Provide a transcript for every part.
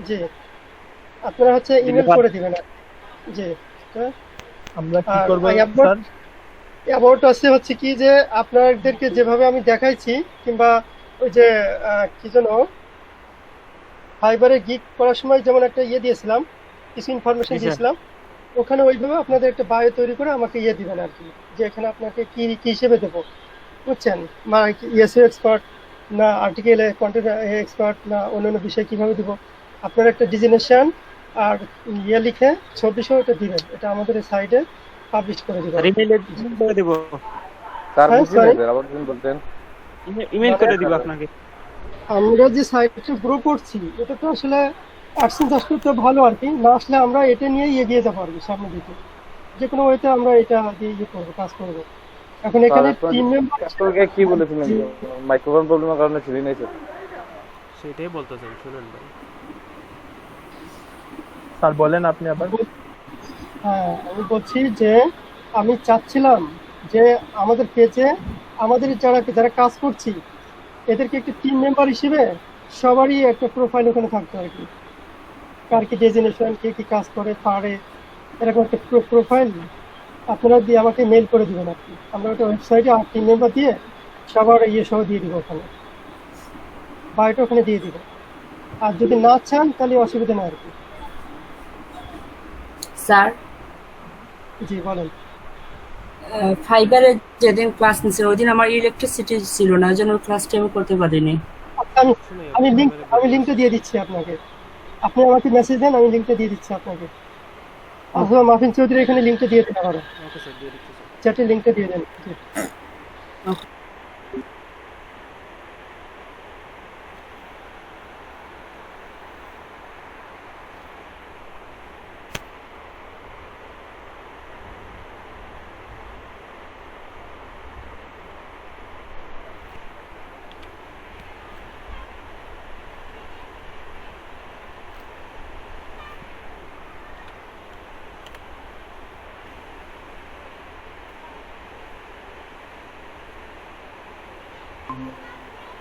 জি, আপনারা হচ্ছে দিলে ইমেল পার করে দিবেন আর জি। আমরা কি আর করব অ্যাবাউট স্যার? অ্যাবাউট আছে হচ্ছে কি যে আপনাদেরকে যেভাবে আমি দেখাইছি, কিংবা ওই যে কি যেন ফাইবারে গিগ করার সময় যেমন একটা ইয়ে দিয়েছিলাম, কিছু ইনফরমেশন জি স্যার। দিয়েছিলাম, ওখানে ওইভাবে আপনাদের একটা বায়ো তৈরি করে আমাকে ইয়ে দিবেন আর কি, যে এখানে আপনাকে কি কি হিসেবে দেবো, বুঝছেন? মানে ইএসইও এক্সপার্ট, না আর্টিকেল কন্টেন্ট এক্সপার্ট, না অন্যান্য বিষয় কিভাবে দিব। আপনার একটা ডিজিনেশন আর ইয়ে লিখে ছবি সহ এটা দিবেন, এটা আমাদের এই সাইডে পাবলিশ করে দিব স্যার আর কি। ইমেইলে জি। করে দিব। স্যার হ্যাঁ, বুঝি নাই সরি। স্যার, আবার যদি বলতেন। ইমেইল মানে করে দিব আপনাকে। আমরা যে সাইটটা গ্রো করছি, এটা তো আসলে অ্যাডসেন্স আসলে তো ভালো আর কি, না আসলে আমরা এটা নিয়েই এগিয়ে যাবো আর কি সামনের দিকে। যে কোনো ওয়েতে আমরা এটা দিয়ে ইয়ে করবো, কাজ করবো। এখন স্যার এখানে আপনার টিম মেম্বার আপনাকে কি বলেছিলেন? জি। মাইক্রোফোন প্রবলেমের কারণে শুনি নাই স্যার। সেটাই বলতেছেন, শুনেন ভাই। স্যার বলেন আপনি আবার। হ্যাঁ, আমি বলছি যে আমি চাচ্ছিলাম যে আমাদের পেজে আমাদের যারা যারা কাজ করছি এদেরকে একটা টিম মেম্বার হিসেবে সবারই একটা প্রোফাইল ওখানে থাকতো আর কি, কার কি ডেজিনেশন, কে কি কাজ করে পারে, এরকম একটা প্রোফাইল আপনারা দিয়ে আমাকে মেল করে দিবেন আর কি। আমরা ওটা ওয়েবসাইটে আর টিম মেম্বার দিয়ে সবার ইয়ে সহ দিয়ে দিব ওখানে, বায়োটা ওখানে দিয়ে দিব। আর যদি না চান তাহলে অসুবিধা নেই আর কি। স্যার, জি বলেন। ফাইবারে যেদিন ক্লাস নিয়েছিল ওই দিন আমার ইলেকট্রিসিটি ছিল না, ওই জন্য ক্লাসটি আমি করতে পারিনি। আচ্ছা, আমি সমস্যা নেই, আমি লিঙ্ক ফাইবারে আমি ভিডিও লিঙ্কটা আছে। দিয়ে দিচ্ছি আপনাকে। আপনি আমাকে মেসেজ দেন, আমি লিঙ্কটা দিয়ে দিচ্ছি আপনাকে। অথবা মাফিন চৌধুরী এখানে লিঙ্কটা দিয়ে দিতে পারো, ওকে স্যার, দিয়ে দিচ্ছি স্যার। চ্যাটে লিঙ্কটা দিয়ে দেন। জি।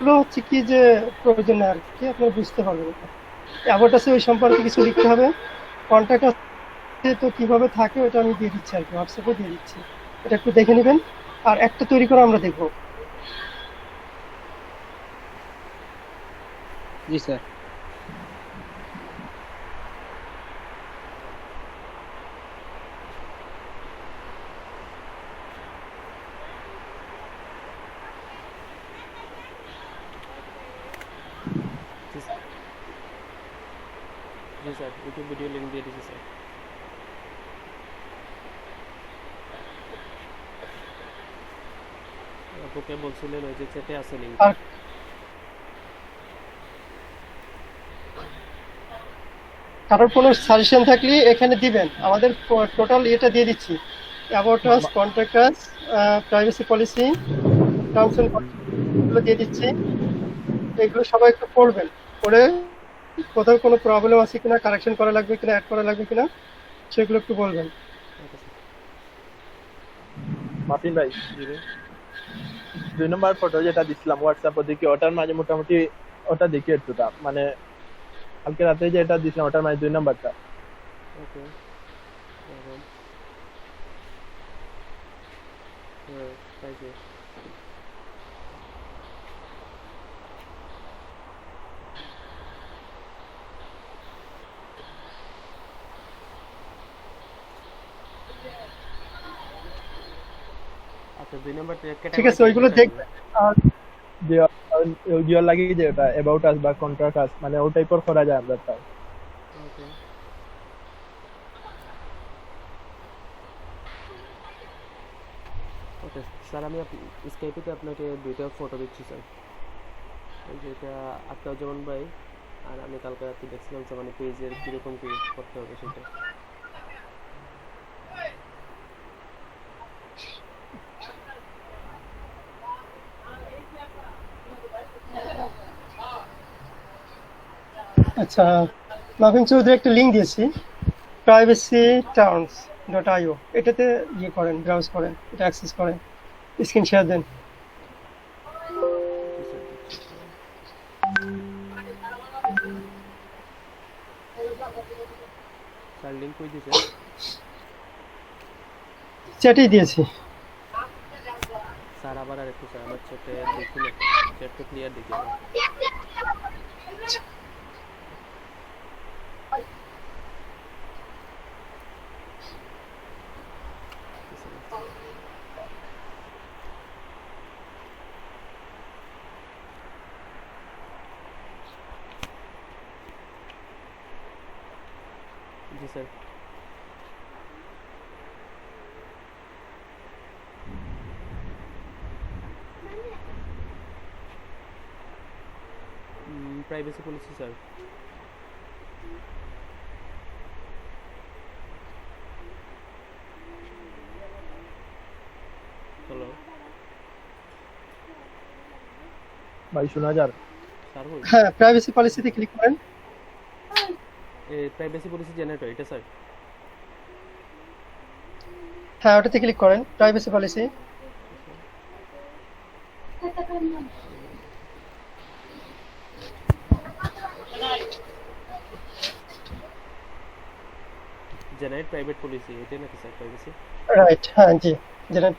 এগুলো হচ্ছে কি যে প্রয়োজন নেই আর কি, আপনারা বুঝতে পারবেন এটা। অ্যাবাউট আছে ওই সম্পর্কে কিছু লিখতে হবে। কন্ট্যাক্ট আছে তো কিভাবে থাকে ওটা আমি দিয়ে দিচ্ছি আর কি, হোয়াটসঅ্যাপে দিয়ে দিচ্ছি। এটা একটু দেখে নেবেন। আর একটা তৈরি করে আমরা দেখবো। জি স্যার। জি স্যার, জি স্যার, ইউটিউব ভিডিও লিঙ্ক দিয়ে দিচ্ছি স্যার। আপুকে বলছিলেন ওই যে চ্যাটে আছে লিঙ্কটা। আর কারোর কোনো সাজেশন থাকলে এখানে দিবেন, আমাদের টোটাল এটা দিয়ে দিচ্ছি। About us, contact us, privacy policy, terms and এগুলো দিয়ে দিচ্ছি। এগুলো সবাই একটু পড়বেন, পড়ে কোথাও কোনো প্রবলেম আছে কিনা, কারেকশন করা লাগবে কিনা, অ্যাড করা লাগবে কিনা, সেগুলো একটু বলবেন। Okay sir. মাফিন ভাই, জি ভাই। 2 নম্বর ফটো যেটা দিছিলাম হোয়াটসঅ্যাপে দেখি, ওটার মাঝে মোটামুটি ওটা দেখি একটুটা মানে কালকে রাতে যেটা দিছিলাম ওটার মাঝে 2 নম্বরটা। ওকে, হ্যাঁ, পাইছি। আচ্ছা, 2 নম্বর ঠিক ক্যাটাগরি আছে, থেকে ওইগুলো কোনটা নিব? দেখবেন। আর যে ইয়ে লাগে যে ওটা অ্যাবাউট আস বা কন্ট্রাক্ট আস মানে ও টাইপের করা যায় আমরা তাও। ওকে, ওকে স্যার, আমি স্কাইপেতে আপনাকে 2টা ফটো দিচ্ছি স্যার। এই যে এটা আক্তারুজ্জামান ভাই, আর আমি কালকে রাতে দেখছিলাম যে মানে পেজের কীরকম কী করতে হবে সেটা। আচ্ছা, মাফিন চৌধুরী একটা লিঙ্ক দিয়েছি, প্রাইভেসি টার্মস ডট আইও, এটাতে ইয়ে করেন, ব্রাউজ করেন, এটা অ্যাক্সেস করেন, স্ক্রিন শেয়ার দেন। জি স্যার, দিচ্ছি স্যার। স্যার লিঙ্ক কই দিয়েছে? চ্যাটেই দিয়েছি। স্যার আবার আর একটু স্যার আমার চ্যাটে দেখুন, চ্যাট তো ক্লিয়ার দেখি আমার। জি sir. Privacy policy sir. Hello ভাই শোনা যার? স্যার, হই হ্যাঁ, প্রাইভেসি পলিসিতে ক্লিক করেন। প্রাইভেসি পলিসি জেনারেটর এটা স্যার। হ্যাঁ, ওটাতে ক্লিক করেন, privacy policy. Generate private policy এটাই নাকি স্যার প্রাইভেসি? রাইট, হ্যাঁ জি, যেটা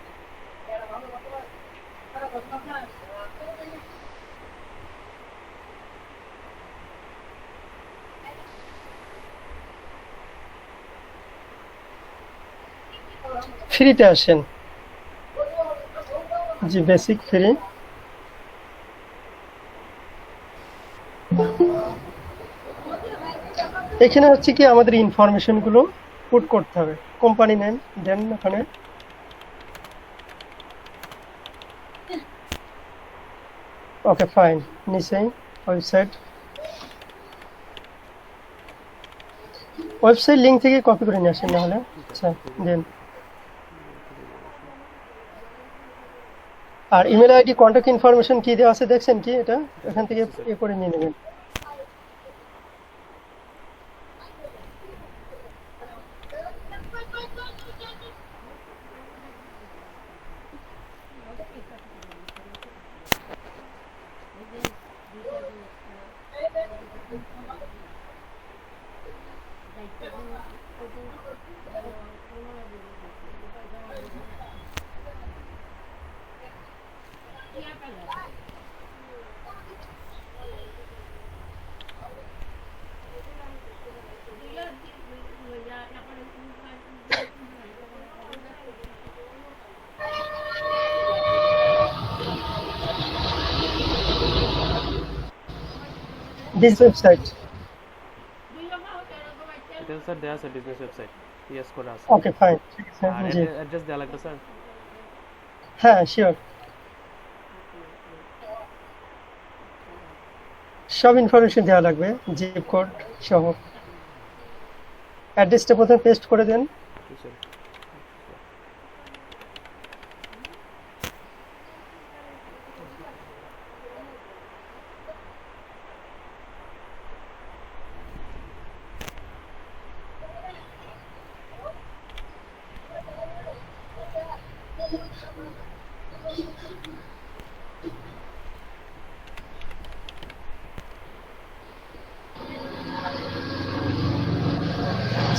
ফ্রিতে আসেন। জি, বেসিক ফ্রি। এখানে হচ্ছে কি আমাদের ইনফরমেশন গুলো পুট করতে হবে, কোম্পানি নেম দেন ওখানে। ওকে ফাইন, নিচেই ওয়েবসাইট লিংক থেকে কপি করে নিয়ে আসেন না হলে। আচ্ছা দেন, আর ইমেল আইডি কন্ট্যাক্ট ইনফরমেশন কি দেওয়া আছে দেখছেন কি? এটা এখান থেকে এ করে নিয়ে নেবেন। This website. এটা স্যার দেয়া আছে বিজনেস ওয়েবসাইট, ইয়েস করা আছে। ওকে ফাইন, ঠিক আছে আর জি। অ্যাড্রেস দেওয়া লাগবে স্যার? হ্যাঁ শিওর, সব ইনফরমেশন দেওয়া লাগবে, জিপ কোড সহ। অ্যাড্রেসটা প্রথমে পেস্ট করে দেন। জি স্যার।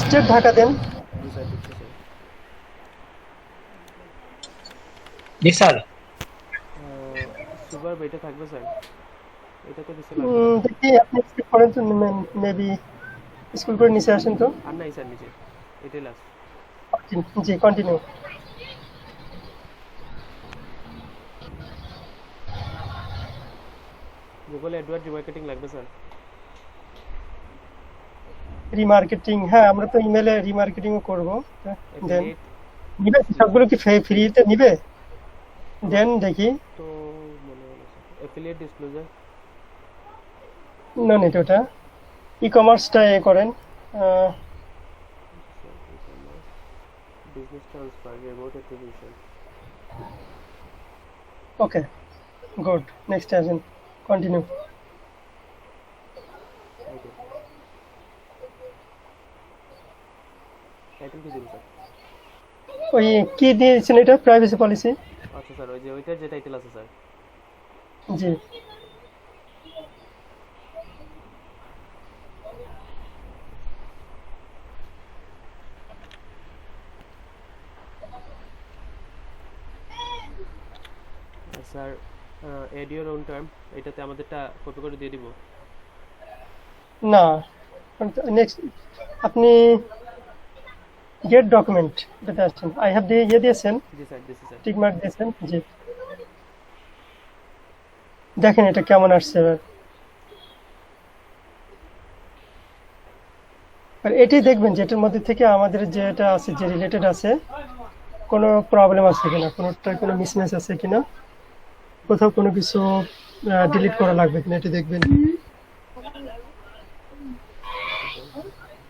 স্টেট ঢাকা দেন। জি স্যার, দিচ্ছি স্যার। জি স্যার। সুগার এটা থাকবে স্যার? এটা তো কিছু লাগবে না। দেখি আপনি স্কিপ করেন তো, মেবি স্কুল করে নিচে আসেন তো। আর নাই স্যার, নিচে এটাই লাস্ট। জি কন্টিনিউ। গুগল অ্যাডওয়ার্ড রিমার্কেটিং লাগবে স্যার? রিমার্কেটিং, হ্যাঁ আমরা তো ইমেলে রিমার্কেটিংও করবো। দেন অ্যাফিলিয়েট নিবে সবগুলো কি ফ্রিতে নিবে? দেন দেখি। তো মনে হলো স্যার অ্যাফিলিয়েট ডিসক্লোজার। না নেট ওটা, ই কমার্সটা এ করেন। Business transfer, remote attribution. Okay good, next আসেন, কন্টিনিউ। টাইটেল কি দিন স্যার? ওই কি দিয়েছেন এটা, প্রাইভেসি পলিসি? আচ্ছা স্যার, ওই যে ওইটার যে টাইটেল আছে স্যার। জি sir add your own term, এটাতে আমাদেরটা কপি করে দিয়ে দিব। না, নেক্সট আপনি গেট ডকুমেন্ট এটাতে আসছেন, আই হ্যাভ দিয়ে ইয়ে দিয়েছেন, জি স্যার, দিছি স্যার। টিক মার্ক দিয়েছেন, জি দেখেন এটা কেমন আসছে এবার। আর এটাই দেখবেন যে এটার মধ্যে থেকে আমাদের যেটা আছে, যে রিলেটেড আছে, কোনো প্রবলেম আছে কিনা, কোনোটার কোনো মিসম্যাচ আছে কিনা, কোথাও কোনো কিছু ডিলিট করা লাগবে কিনা, এটা দেখবেন।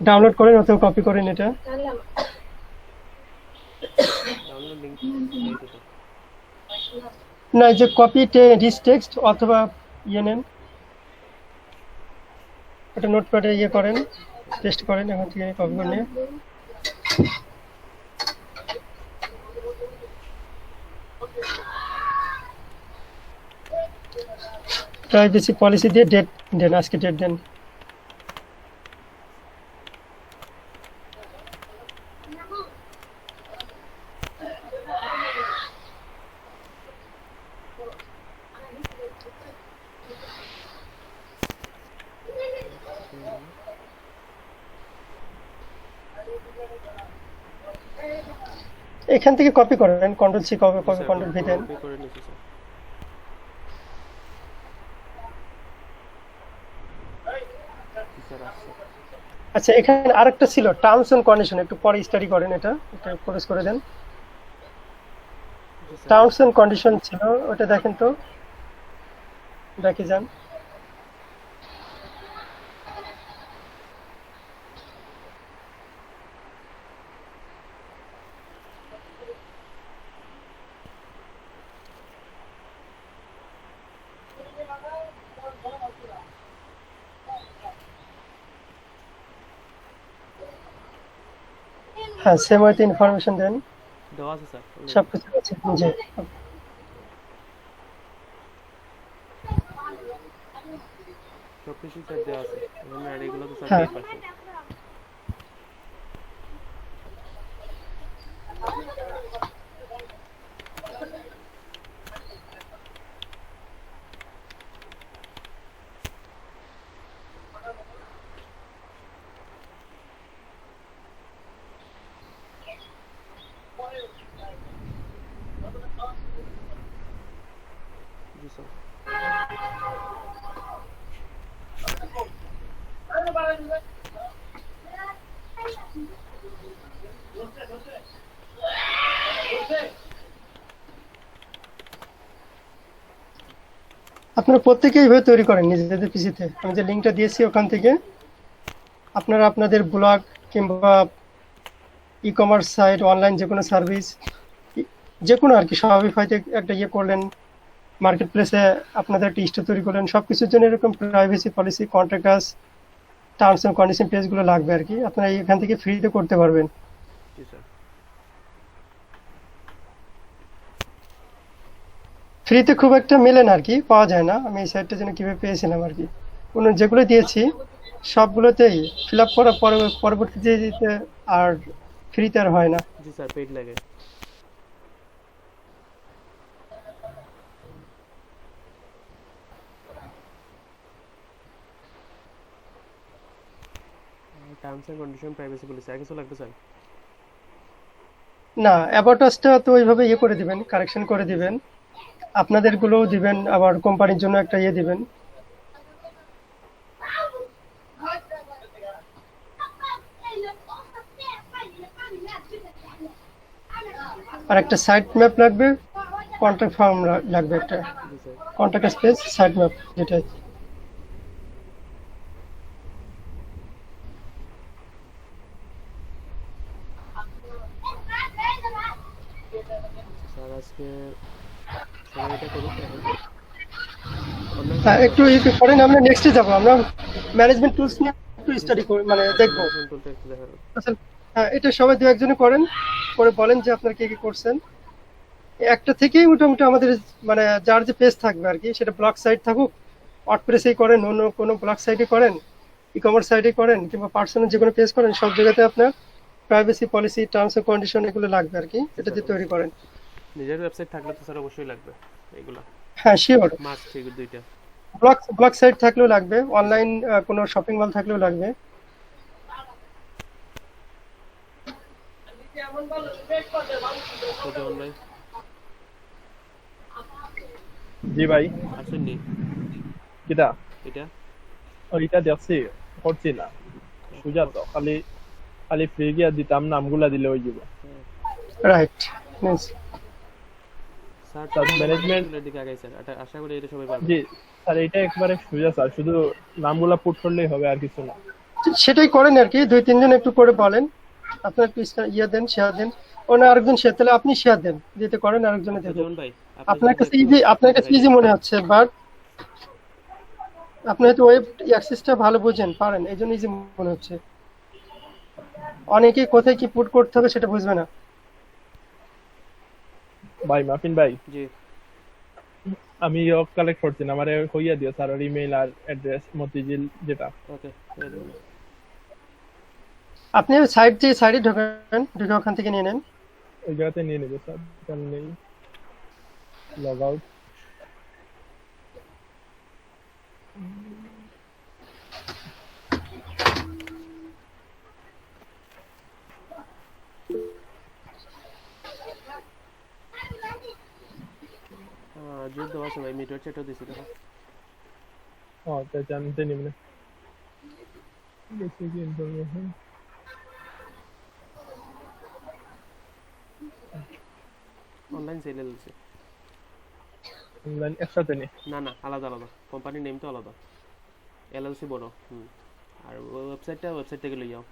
ডাউনলোড করেন অথবা কপি করেন এটা। ডাউনলোড লিংক এই তো স্যার। না, এই যে কপি রিচ টেক্সট অথবা ইয়ে নেন, ওটা নোটপ্যাডে ইয়ে করেন, পেস্ট করেন, এখন থেকে কপি করে নিয়ে প্রাইভেসি পলিসি দিয়ে ডেট দেন, আজকে ডেট দেন। এখান থেকে কপি করেন, control C, copy sir, control V দেন। কপি করে নিছি স্যার। জি স্যার, আসছে। আচ্ছা, এখানে আরেকটা ছিল টার্মস এন্ড কন্ডিশন, একটু পরে স্টাডি করেন, এটা প্রবেশ করে দেন। জি স্যার। টার্মস এন্ড কন্ডিশন ছিল, ওটা দেখেন তো, দেখে যান। হ্যাঁ, সেম ওয়েতে ইনফরমেশন দেন, দেওয়া আছে স্যার। সব কিছু আছে, জি। সব কিছু স্যার দেওয়া আছে, এখানে আর এগুলো তো স্যার হ্যাঁ। 10%। জি স্যার। আপনারা প্রত্যেকেই এইভাবে তৈরি করেন নিজেদের পিসিতে। আমি যে লিঙ্কটা দিয়েছি ওখান থেকে আপনারা আপনাদের ব্লগ কিংবা ই কমার্স সাইট, অনলাইন যে কোনো সার্ভিস, যে কোনো আর কি, শপিফাইতে একটা ইয়ে করলেন, মার্কেট প্লেসে আপনাদের একটা স্টোর তৈরি করলেন, সব কিছুর জন্য এরকম privacy policy, contracts, terms and condition পেজগুলো লাগবে আর কি। আপনারা এখান থেকে ফ্রিতে করতে পারবেন। জি স্যার। ফ্রিতে খুব একটা মেলে না আর কি, পাওয়া যায় না। আমি এই সাইটটা যেন কীভাবে পেয়েছিলাম আর কি, অন্য যেগুলো দিয়েছি সবগুলোতেই ফিল আপ করার পরে পরবর্তীতে আর ফ্রিতে আর হয় না। জি স্যার, পেইড লাগে। Terms and condition, privacy policy, আর কিছু লাগবে স্যার? না, অ্যাবাউটাসটা তো ওইভাবে ইয়ে করে দিবেন, কারেকশন করে দিবেন, আপনাদের গুলোও দিবেন, আবার কোম্পানির জন্য একটা ইয়ে দিবেন। আর একটা সাইট ম্যাপ লাগবে, কন্ট্যাক্ট ফর্ম লাগবে একটা, জি sir. Contact space site map, যেটা স্যার আজকে সবাই এটা করুক এখন। হ্যাঁ, একটু একটু করেন, আমরা নেক্সটে যাবো। আমরা ম্যানেজমেন্ট টুলস নিয়ে একটু স্টাডি করি, মানে দেখবো। টুলটা একটু দেখাবেন। আসলে হ্যাঁ, এটা সবাই দু একজনে করেন, করে বলেন যে আপনারা কি কি করছেন। একটা থেকেই মোটামুটি আমাদের মানে যার যে পেজ থাকবে আর কি, সেটা ব্লগ সাইট থাকুক, ওয়ার্ডপ্রেসেই করেন, অন্য কোনো ব্লগ সাইটে করেন, ই কমার্স সাইটে করেন, কিংবা পার্সোনাল যে কোনো পেজ করেন, সব জায়গাতে আপনার privacy policy, terms and condition এগুলো লাগবে আর কি, এটা দিয়ে তৈরি করেন। নিজের ওয়েবসাইট থাকলে তো স্যার অবশ্যই লাগবে। এগুলা হ্যাঁ শিওর। মাস্ট এগুলো দুইটা। ব্লগ সাইট থাকলেও লাগবে, অনলাইন কোনো শপিং মল থাকলেও লাগবে। তো যেমন ভাই জি ভাই, আসেননি কিটা এটা ওইটা দেখছি, করছি না, সুজা তো খালি খালি ফ্রি গিয়া দিতাম, নামগুলা দিলে হয়ে যাবে। রাইট। স্যার স্যার, management- এর দিকে আগাই স্যার, এটা আশা করি এটা সবাই পারবে। জি স্যার, এটা একবারে সোজা স্যার, শুধু নামগুলা পুট করলেই হবে, আর কিছু না। সেটাই করেন আর কি, 2-3 জন একটু করে বলেন, আপনার একটু ইয়ে দেন, শেয়ার দেন, ও না আরেকজন শেয়ার, তাহলে আপনি শেয়ার দেন, যেতে করেন আরেকজনে তো দেখুন। যেমন ভাই আপনার কাছে ইজি মনে হচ্ছে, বাট আপনি হয়তো ওয়েব অ্যাক্সেসটা ভালো বোঝেন, পারেন, এই জন্য ইজি মনে হচ্ছে। অনেকেই কোথায় কি পুট করতে হবে সেটা বুঝবে না। ভাই মাফিন ভাই, জি আমি কালেক্ট করছি না, আমার হইয়া দিও স্যার, ইমেল আর অ্যাড্রেস মতিঝিল যেটা। ওকে আপনি সাইডে ঢোকেন, ঢুকে ওখান থেকে নিয়ে নেন। ওই জায়গাতে নিয়ে নেবো স্যার, এখানে নেই, লগ আউট। জোর দেওয়া আছে ভাই, মিটার চ্যাটও দিছি দেখো। ও তাই জানতে নিবনে basic information. Online sale LC online একসাথে নি? না না, আলাদা আলাদা, কোম্পানির নেম তো আলাদা, এলএলসি বড়। আর ওয়েবসাইট থেকে লই যাও।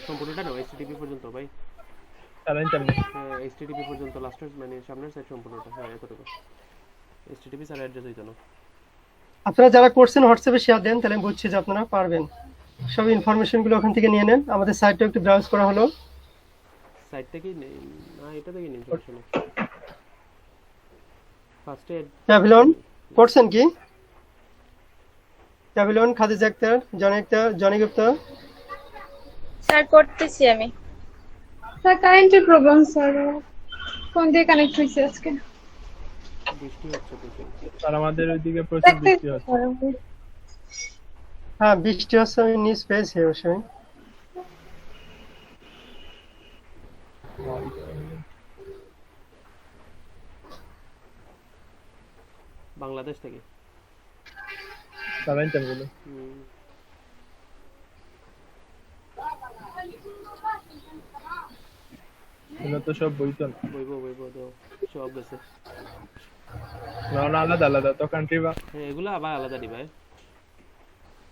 সম্পূর্ণটা না এইচটিটিপি পর্যন্ত ভাই, তারাই জানবে। এইচটিটিপি পর্যন্ত লাস্টের মানে সামনের সাইড সম্পূর্ণটা, হ্যাঁ এতটুকু। এইচটিটিপি ছাড়া অ্যাড্রেস হইতো না। আপনারা যারা করছেন হোয়াটসঅ্যাপে শেয়ার দেন, তাহলে আমি বুঝছি যে আপনারা পারবেন। সব ইনফরমেশন গুলো ওখান থেকে নিয়ে নেন। আমাদের সাইটটা একটু ব্রাউজ করা হলো। সাইট থেকেই নেই না, এটা থেকেই নেই, সমস্যা নেই। ফার্স্টে প্যাভিলন করছেন কি? Pavilion, Khadija Akter, Johnny Gupta. Sir করতেছি আমি। স্যার কারেন্টের প্রবলেম স্যার, ফোন দিয়ে কানেক্ট হয়েছে আজকে। বৃষ্টি হচ্ছে প্রচুর। আর আমাদের ওইদিকে প্রচুর বৃষ্টি হচ্ছে। হ্যাঁ বৃষ্টি হচ্ছে, আমি নিউজ পেয়েছি অবশ্যই। বাংলাদেশ থেকে। তারাই জানবে। এগুলো তো সব বইতো না। বইবো তো সব গেছে। না না, আলাদা আলাদা তো কান্ট্রি বা। হ্যাঁ এগুলো আবার আলাদা দিবে।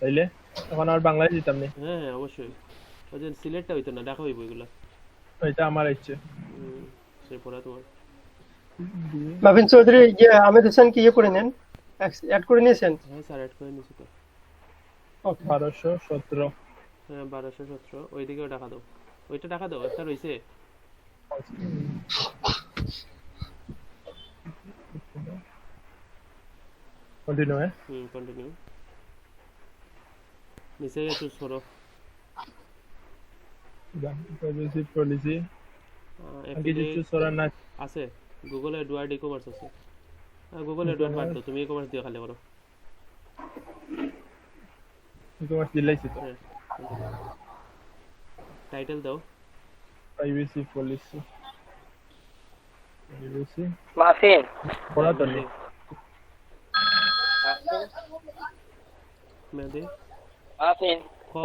তাইলে এখন আর বাংলায় দিতাম নি। হ্যাঁ হ্যাঁ অবশ্যই, ওই যে সিলেটটা হইতো না, দেখা হইব এগুলো। ওইটা আমার ইচ্ছে। সে পড়া তোমার। মাবিন চৌধুরী, আহমেদ হোসেন কি করে নেন, অ্যাড করে নিয়েছেন? হ্যাঁ স্যার অ্যাড করে নিয়েছি তো। 1217। হ্যাঁ 1217, ওইদিকেও টাকা দাও, ওইটা টাকা দাও, একটা রইছে। Continue continue. নিচে চুজ করো। প্রাইভেসি পলিসি আগে যে চুজ করার না আছে, গুগল এডওয়ার্ড ই-কমার্স আছে। গুগল এডওয়ার্ড বাদ দাও, তুমি ই-কমার্স দিয়ে খালি করো। ই-কমার্স দিলাইছি তো। টাইটেল দাও প্রাইভেসি পলিসি। প্রাইভেসি মাফিন পড়া তো নেই। মেহেদি মাফিন ক-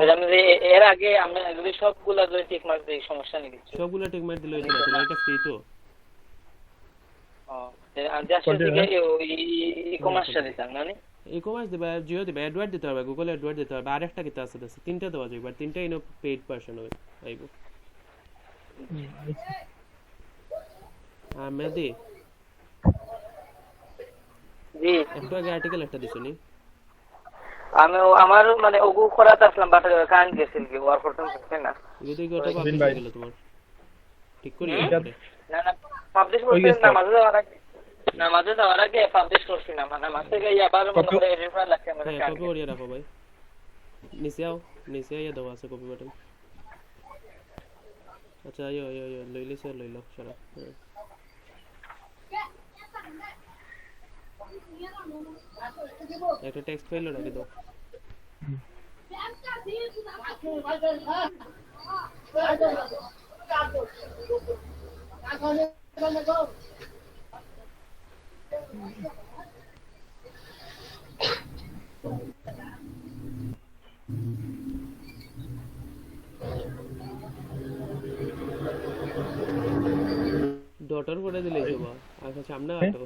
এর আগে আমি যদি সবগুলা যদি টিক মার্ক দিই সমস্যা নেই কিছু। সবগুলো টিক মার দিলে হইতো না, তোমার এটা ফ্রি তো। জাস্ট ই-কমার্সটা দিতাম না নি? ই-কমার্স দিবা, জিও দিবা, এডওয়ার্ড দিতে হবে, গুগল এডওয়ার্ড দিতে হবে, আর একটা কিতা আছে, তিনটা দেওয়া যাবে, আর তিনটা ইনো পেইড ভার্সন হবে আইব। মেহেদি জি একটু আগে আর্টিকেল একটা দিছো নি? আমি আমার মানে ওগু করাতে আসলাম, বাট কারেন্ট গেছিল কি ওয়ার করতে পারছি না। এগুলো কি ওটা পাবলিশ ভাই। হয়ে গেল তোমার? ঠিক করি এটা না না পাবলিশ ওই করতে গেছে। নামাজে যাওয়ার আগে পাবলিশ করছি না, মানে মাসে গিয়ে আবার মনে করে এডিট করা লাগছে আমাদের হ্যাঁ কপি করিয়ে রাখো ভাই, নিচে আও, নিচে আইয়া দাও, আছে কপি বাটন। আচ্ছা আইও আইও আইও লইলে স্যার লইল সারা একটা টেক্সট ফাইল রাখি দাও ডটার করে দিলেই যাবা আচ্ছা সামনে আটো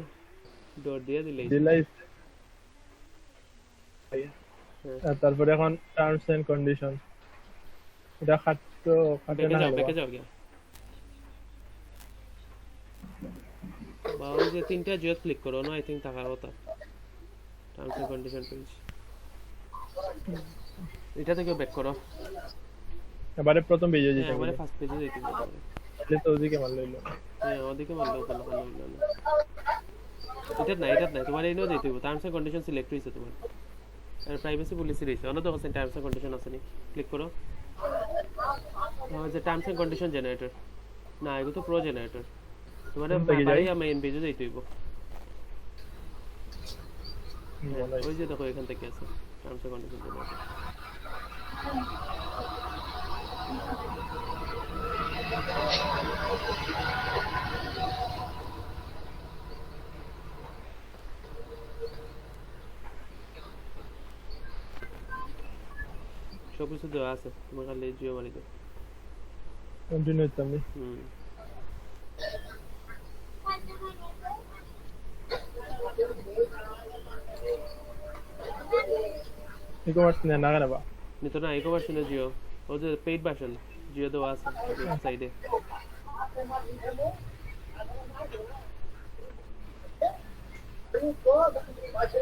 ডট দিয়ে দিলেই দিলাই আর তারপরে এখন টার্মস এন্ড কন্ডিশন এটা খাটতো খাটে না বেঁকে যাও গিয়া বাউ যে তিনটা জয়েস ক্লিক করো না আই থিংক থাকার কথা টার্মস এন্ড কন্ডিশন পেজ এটা থেকে ব্যাক করো এবারে প্রথম পেজে যেতে এবারে ফার্স্ট পেজে যেতে হবে তাহলে তো ওদিকে মারলো হইলো হ্যাঁ ওদিকে মারলেও ভালো হইলো না এটা নাই তোমার এইনো যেতে হবে টার্মস এন্ড কন্ডিশন সিলেক্ট হইছে তোমার আর প্রাইভেসি পলিসি রইছে অন্য তো আছে টার্মস এন্ড কন্ডিশন আছে নি ক্লিক করো যে টার্মস এন্ড কন্ডিশন জেনারেটর না এগুলো তো প্রো জেনারেটর তোমার বাড়ি মেইন পেজে যেতে হবে ওই যে দেখো এখান থেকে আছে টার্মস এন্ড কন্ডিশন জেনারেটর সব কিছু দেওয়া আছে তোমার খালি জিও মারি দাও কন্টিনিউ করতাম নি ই-কমার্স না কেন বা নিতো না ই-কমার্স না জিও ও যে পেইড ভার্সন জিও দেওয়া আছে সাইডে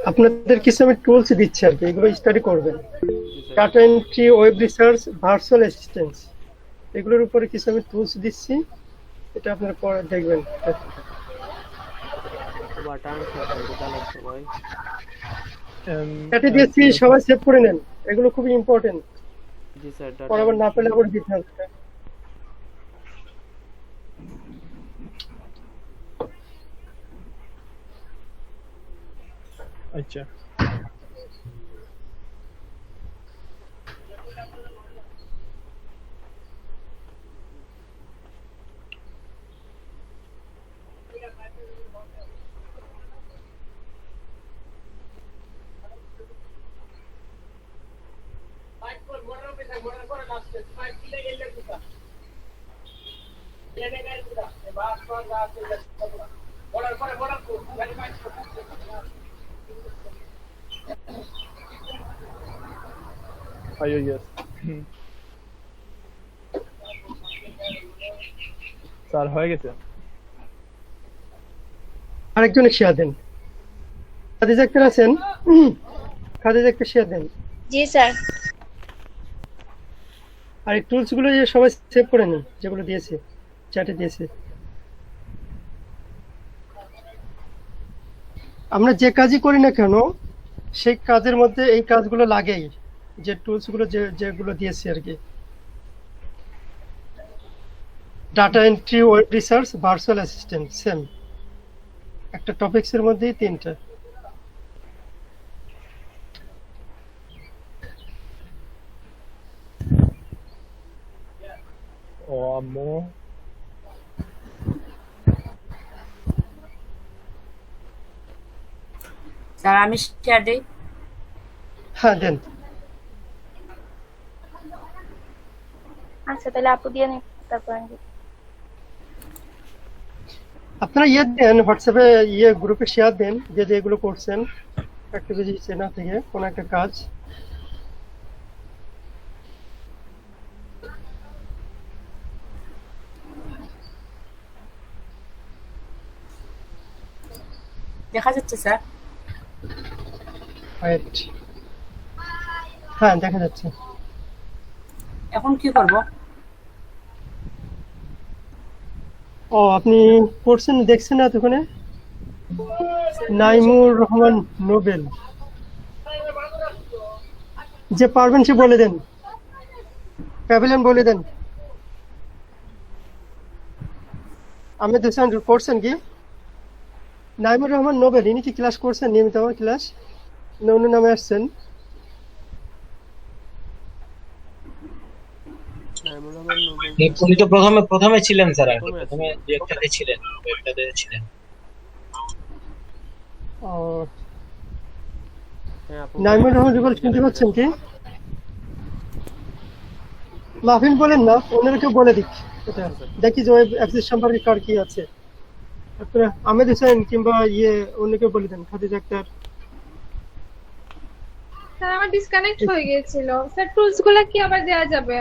আপনাদের কিছু আমি টুলস দিচ্ছি আর কি, এগুলো স্টাডি করবেন। Data entry, web research, virtual assistance, এগুলোর উপরে কিছু আমি টুলস দিচ্ছি, এটা আপনারা পরে দেখবেন। এটা দিয়েছি, সবাই সেভ করে নেন, এগুলো খুবই ইম্পর্টেন্ট। জি স্যার, পরে আবার না পেলে আবার দিতে হবে। আচ্ছা আইও ইয়েস স্যার হয়ে গেছে। আরেকজনে শেয়ার দেন, খাদিজা একটা আছেন, খাদিজা একটা শেয়ার দেন। জি স্যার। আর এই টুলস গুলো যে সবাই সেভ করে নিন, যেগুলো দিয়েছে চ্যাটে দিয়েছে। আমরা যে কাজই করি না কেন সেই কাজের মধ্যে এই কাজগুলো লাগেই, যে টুলস গুলো যেগুলো দিয়েছে আর কি। Data entry, web research, virtual assistant, same একটা টপিকস এর মধ্যেই তিনটা। ও আম্মু স্যার আমি শেয়ার দেই। হ্যাঁ দেন। আচ্ছা তাহলে আপু দিয়ে নিন, তারপর আমি আপনারা ইয়ে দেন, হোয়াটসঅ্যাপে ইয়ে গ্রুপে শেয়ার দেন যে যেগুলো করছেন অ্যাক্টিভিটি চেনা থেকে কোন একটা কাজ। দেখা যাচ্ছে স্যার? হ্যাঁ দেখা যাচ্ছে। এখন কি করব? ও আপনি করছেন, দেখছেন না এতক্ষণে? নাইমুর রহমান নোবেল, যে পারবেন সে বলে দেন, প্যাভিলিয়ন বলে দেন। আহমেদ হোসেন করছেন কি? নাইমুর রহমান নোবেল, ইনি কি ক্লাস করছেন নিয়মিত আমার ক্লাস? না অন্য নামে আসছেন? নাইমুর রহমান নোবেল উনি তো প্রথমে ছিলেন স্যার, আর কি প্রথমে প্রথমে আছেন। দু একটাতে ছিলেন, ছিলেন। ও, হ্যাঁ আপু নাইমুর রহমান নোবেল শুনতে পাচ্ছেন কি? মাহফিল বলেন না, অন্যরা কেউ বলে দিক এটা, দেখি যে ওয়েব অ্যাক্সেস সম্পর্কে কার কি আছে। আপনারা আহমেদ হোসেন কিংবা অন্য কেউ বলে দেন, খাদিজা আক্তার। স্যার আমার ডিসকানেক্ট হয়ে গিয়েছিল স্যার, টুলস গুলা কি আবার দেওয়া যাবে?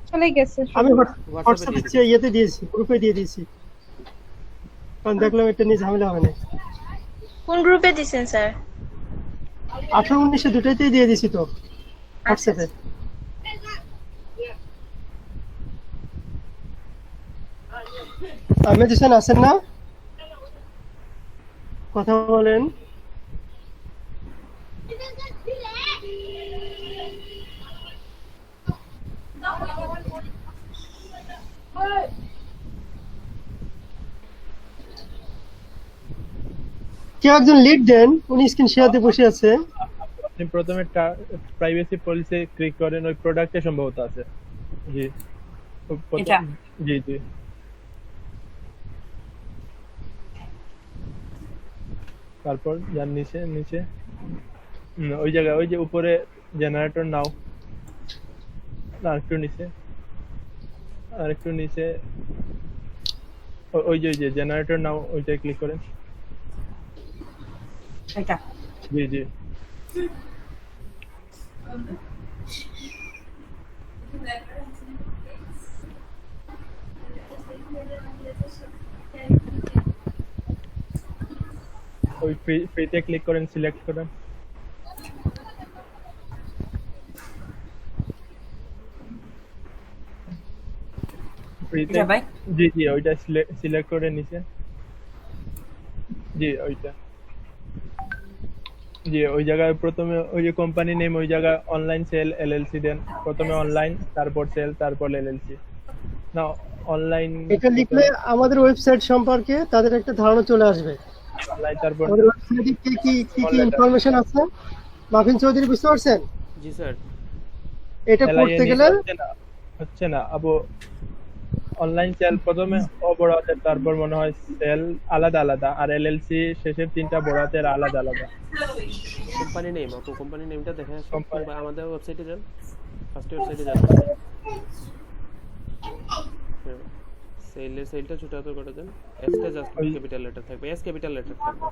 চলে গেছে সব। আমি হোয়াটসঅ্যাপে হোয়াটসঅ্যাপে দিয়ে ইয়েতে দিয়েছি, গ্রুপে দিয়ে দিয়েছি, কারণ দেখলাম এটা নিয়ে ঝামেলা হবে না। কোন গ্রুপে দিছেন স্যার? 18-19 দুটাইতেই দিয়ে দিয়েছি তো আচ্ছা হোয়াটসঅ্যাপে। আহমেদ হোসেন আছেন না? কথা বলেন। কেউ একজন লিড দেন, উনি স্ক্রিন শেয়ার দিয়ে বসে আছে। আপনি প্রথমে প্রাইভেসি পলিসি ক্লিক করেন, ওই প্রোডাক্টে সম্ভবত আছে। জি এটা? জি জি তারপর যার নিচে নিচে ওই জায়গায়, ওই যে উপরে জেনারেটর নাও, আরেকটু নিচে, আরেকটু নিচে, ওই যে জেনারেটর নাও, ওইটাই ক্লিক করেন। এটা? জি জি ওই ফ্রিতে ক্লিক করেন, সিলেক্ট করেন। ফ্রিতে, এটা ভাই? জি জি ওইটা সিলেক্ট করে নিচে, জি ওইটা, জি ওই জায়গায় প্রথমে ওই যে কোম্পানি নেম, ওই জায়গায় অনলাইন সেল এলএলসি দেন। প্রথমে অনলাইন, তারপর সেল, তারপর এলএলসি। না অনলাইন, এটা লিখলে আমাদের ওয়েবসাইট সম্পর্কে তাদের একটা ধারণা চলে আসবে। অনলাইন, তারপর আমাদের ওয়েবসাইটে কি কি কি কি ইনফরমেশন আছে মাফিন চৌধুরী, বুঝতে পারছেন? জি স্যার। এটা করতে গেলে হচ্ছে না আবু। অনলাইন সেল প্রথমে বড় হাতের, তারপর মনে হয় সেল আলাদা আলাদা, আর এলএলসি শেষের তিনটা বড় হাতের আলাদা আলাদা। কোম্পানি নেম আপু, কোম্পানি নেমটা দেখে আসুন। Company- আমাদের ওয়েবসাইটে যান, ফার্স্ট ওয়েবসাইটে যান, সেলটা ছোট হাতে করে দেন। এসটা জাস্ট ক্যাপিটাল লেটার থাকবে, এস ক্যাপিটাল লেটার থাকবে।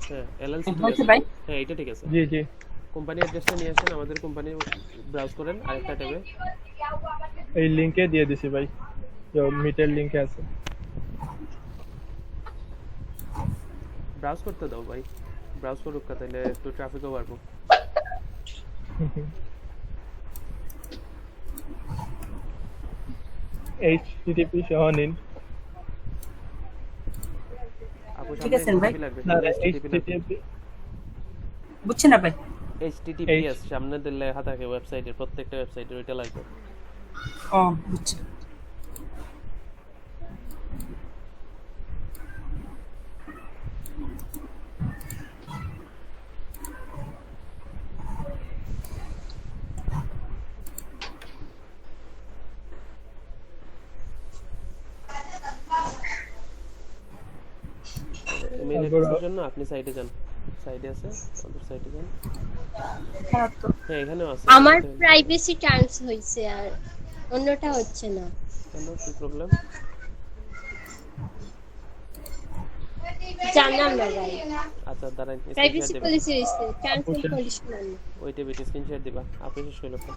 হ্যাঁ এলএলসি ঠিক বলছি আছে ভাই? হ্যাঁ এটা ঠিক আছে। জি জি কোম্পানি অ্যাড্রেসটা নিয়ে আসেন, আমাদের কোম্পানি ব্রাউজ করেন আরেকটা ট্যাবে। এই লিংকে দিয়ে দিছি ভাই, মিটের লিংকে আছে। ব্রাউজ করতে দাও ভাই, ব্রাউজ করুক, তাহলে একটু ট্রাফিকও বাড়বো। এইচটিটিপি সহ নিন। আপু ঠিক সামনে আছে ভাই। HTTP লাগবে, না HTTP বুঝছেন না ভাই? HTTPS সামনে দিলে লেখা থাকে ওয়েবসাইটের, প্রত্যেকটা ওয়েবসাইটের ওইটা লাগবে। ও বুঝছি। ইমেল তারপর অ্যাড্রেসের জন্য আপনি সাইটে যান, সাইটে আছে আমাদের সাইটে যান। হ্যাঁ তো হ্যাঁ এখানেও আছে। আমার প্রাইভেসি টার্মস হইছে আর অন্যটা হচ্ছে না। কেন কি প্রবলেম? জানলাম না ভাই, আচ্ছা দাঁড়ান, প্রাইভেসি স্ক্রিনশট দিবা, পলিসি হইছে, টার্মস এন্ড কন্ডিশন না। ওইটা বেটে স্ক্রিনশট দিবা। আপনি শেষ হইল তো।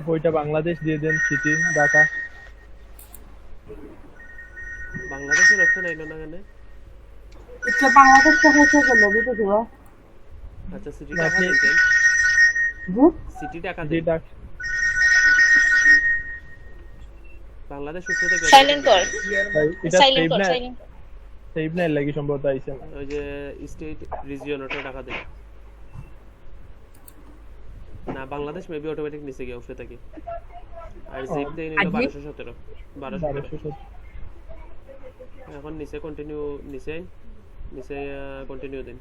ওইটা বাংলাদেশ দিয়ে দেন, সিটি ঢাকা। বাংলাদেশের অপশন আইলো না কেন? এটা বাংলাদেশ থেকে গেল বুঝতে দিবা আচ্ছা সিটি না, ঢাকা আপনি- দিতেন, জি সিটি ঢাকা জি দেন। ঢাকা। বাংলাদেশ সূত্র থেকে সাইলেন্ট কর, ভাই এটা সাইলেন্ট সেভ কর, না, সাইলেন্ট কর। সেভ না লাগি সম্ভবত আইছেন। ওই যে স্টেট রিজিয়ন ওটা ঢাকা দেন। না বাংলাদেশ মেবি অটোমেটিক নিচে গিয়ে অপশন থাকে। আর জিপ দেই নিলো 1217 1217। এখন নিচে কন্টিনিউ, নিচে কন্টিনিউ দেন।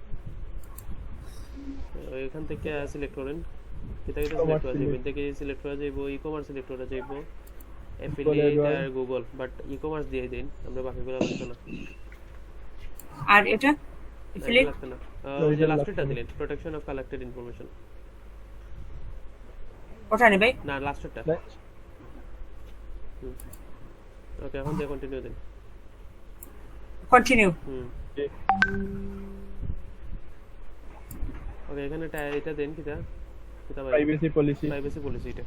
এখান থেকে সিলেক্ট করেন, কিতা কিতা সিলেক্ট করা যাবে, থেকে সিলেক্ট করা যাবে ই কমার্স, সিলেক্ট করা যাবে অ্যাফিলিয়েট আর গুগল, বাট ই কমার্স দিয়ে দেন, আমরা বাকিগুলো লাগবে না। আর এটা এফিলিয়েট লাগবে না। ওই যে লাস্টটা দিলেন, প্রোটেকশন অফ কালেক্টেড ইনফরমেশন। ওটা নেবে না লাস্টটা। ওকে এখন দিয়ে কন্টিনিউ দেন। কন্টিনিউ ওকে এখানে এটা দেন, কিতা কিতা ভাই, প্রাইভেসি পলিসি। প্রাইভেসি পলিসি এটা।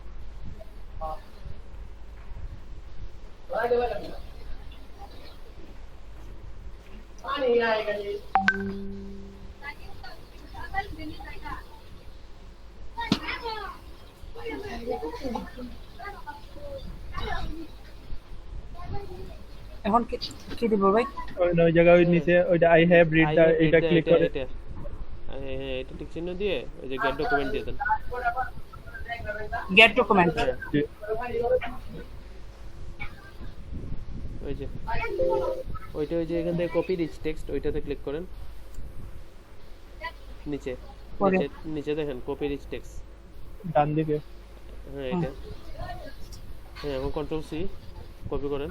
এখন কি দিব ভাই ওই জায়গায় ওই নিচে ওইটা আই হ্যাভ রিড দা, এটা ক্লিক করে এটা টিক চিহ্ন দিয়ে ওই যে গেট ডকুমেন্ট দিয়ে দেন। গেট ডকুমেন্ট জি। ওই যে ওই যে এখান থেকে কপি রিচ টেক্সট, ওইটাতে ক্লিক করেন। নিচে পরে। নিচে দেখেন কপি রিচ টেক্সট, ডান দিকে। হ্যাঁ এটা। হ্যাঁ এখন কন্ট্রোল সি কপি করেন,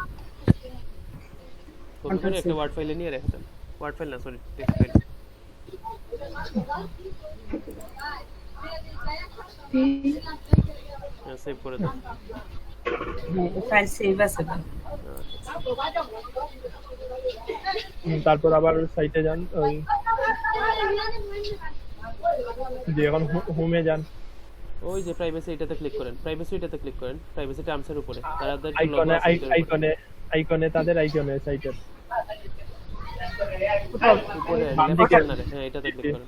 কপি করে একটা ওয়ার্ড ফাইলে নিয়ে রেখে দেন। ওয়ার্ড ফাইল না, সরি টেক্সট ফাইল। হ্যাঁ সেভ করে দেন। ফাইল সেভ আছে তারপর আবার সাইটে যান, ওই যে এখন হোমে যান, ওই যে প্রাইভেসি এটাতে ক্লিক করেন, প্রাইভেসি এটাতে ক্লিক করেন, প্রাইভেসি টার্মসের উপরে তাদের আইকনে আইকনে তাদের আইকনে সাইটের উপরে বাম লেফট দিকে। কর্নারে, হ্যাঁ এটাতে ক্লিক করেন।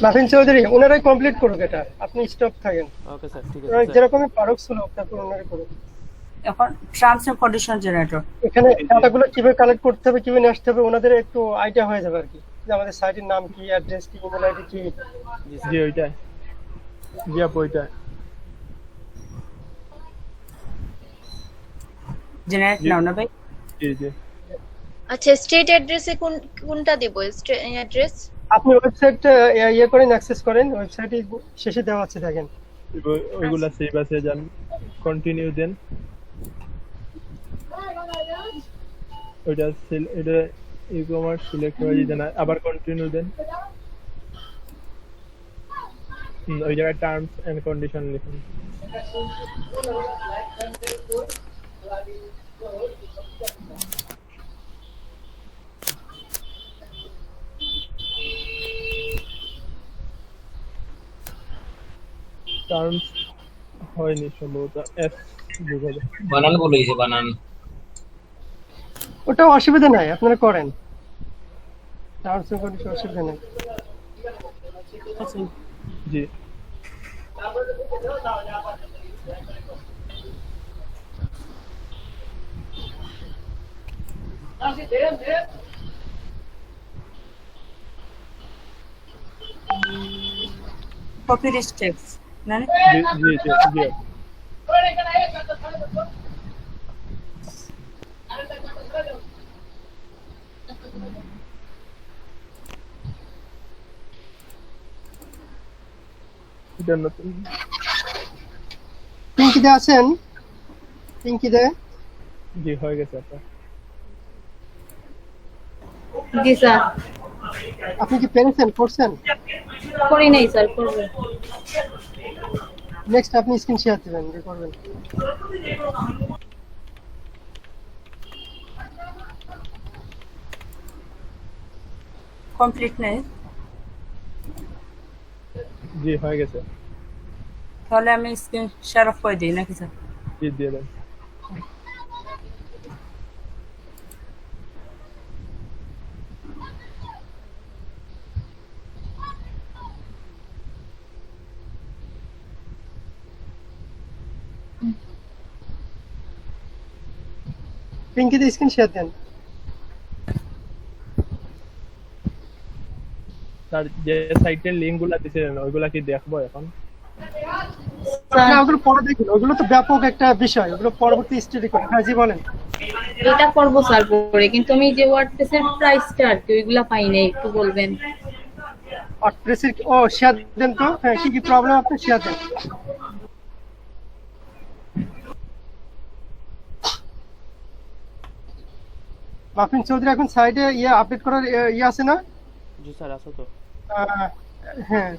নাফিন চৌধুরী ওনারাই কমপ্লিট করুক, এটা আপনি স্টপ থাকেন। ওকে স্যার ঠিক ওনারা আছে স্যার। যেরকমই পারক ছিল তারপর ওনারাই করুক। এখন টার্মস এন্ড কন্ডিশন জেনারেটর এখানে ডাটাগুলো কিভাবে কালেক্ট করতে হবে, কিভাবে নিয়ে আসতে হবে, ওনাদের একটু আইডিয়া হয়ে যাবে আর কি, যে আমাদের সাইটের নাম কি, অ্যাড্রেস কি, ইমেল আইডি কি। জি ওইটা, জি আপু ওইটা। জেনারেট নাও না ভাই জি জি। আচ্ছা স্ট্রিট অ্যাড্রেসে কোনটা দেব, অ্যাড্রেস? আপনি ওয়েবসাইটটা ইয়ে করেন, অ্যাক্সেস করেন, ওয়েবসাইটে শেষে দেওয়া আছে দেখেন। ওইগুলা সেভ আছে, যান কন্টিনিউ দেন। ওইটা এটা ই কমার্স সিলেক্ট হয়ে যেতে না, আবার কন্টিনিউ দেন। ওই জায়গায় টার্মস এন্ড কন্ডিশন লিখুন। টার্মস হয়নি সম্ভবত, এস বুঝাবে। বানান বলেছে, বানান। ওটা অসুবিধা নাই, আপনারা করেন, টার্মস এন্ড কন্ডিশন অসুবিধা নাই। জি। কপি রিচ টেক্সট না জি জি জি জি। এটা নতুন। পিঙ্কিতে আছেন? পিঙ্কিতে জি হয়ে গেছে আপনার। জি স্যার, আপনি কি পেরেছেন, করছেন? করি নাই স্যার, করব। নেক্সট আপনি স্ক্রিন শেয়ার দিবেন, যে করবেন। কমপ্লিট নাই জি হয়ে গেছে। তাহলে আমি স্ক্রিন শেয়ার অফ করে দিই নাকি স্যার? জি দিয়ে দেন। পিঙ্কিতে স্ক্রিন শেয়ার দেন। স্যার যে সাইটের লিংক গুলা দিছিলেন ওইগুলা কি দেখবো এখন? না, ওগুলো পরে দেখুন, ওগুলো তো ব্যাপক একটা বিষয়, ওগুলো পরবর্তী স্টাডি করেন। হ্যাঁ জি বলেন। এটা করবো স্যার পরে, কিন্তু আমি যে ওয়ার্ডপ্রেসের প্রাইসটা আর কি ওইগুলা পাই নাই, একটু বলবেন? ওয়ার্ডপ্রেসের ও শেয়ার দেন তো। হ্যাঁ, কি কি প্রবলেম আপনি শেয়ার দেন। মাফিন চৌধুরী এখন সাইডে আপডেট করার আছে না? জি স্যার আছে তো। আহ, হ্যাঁ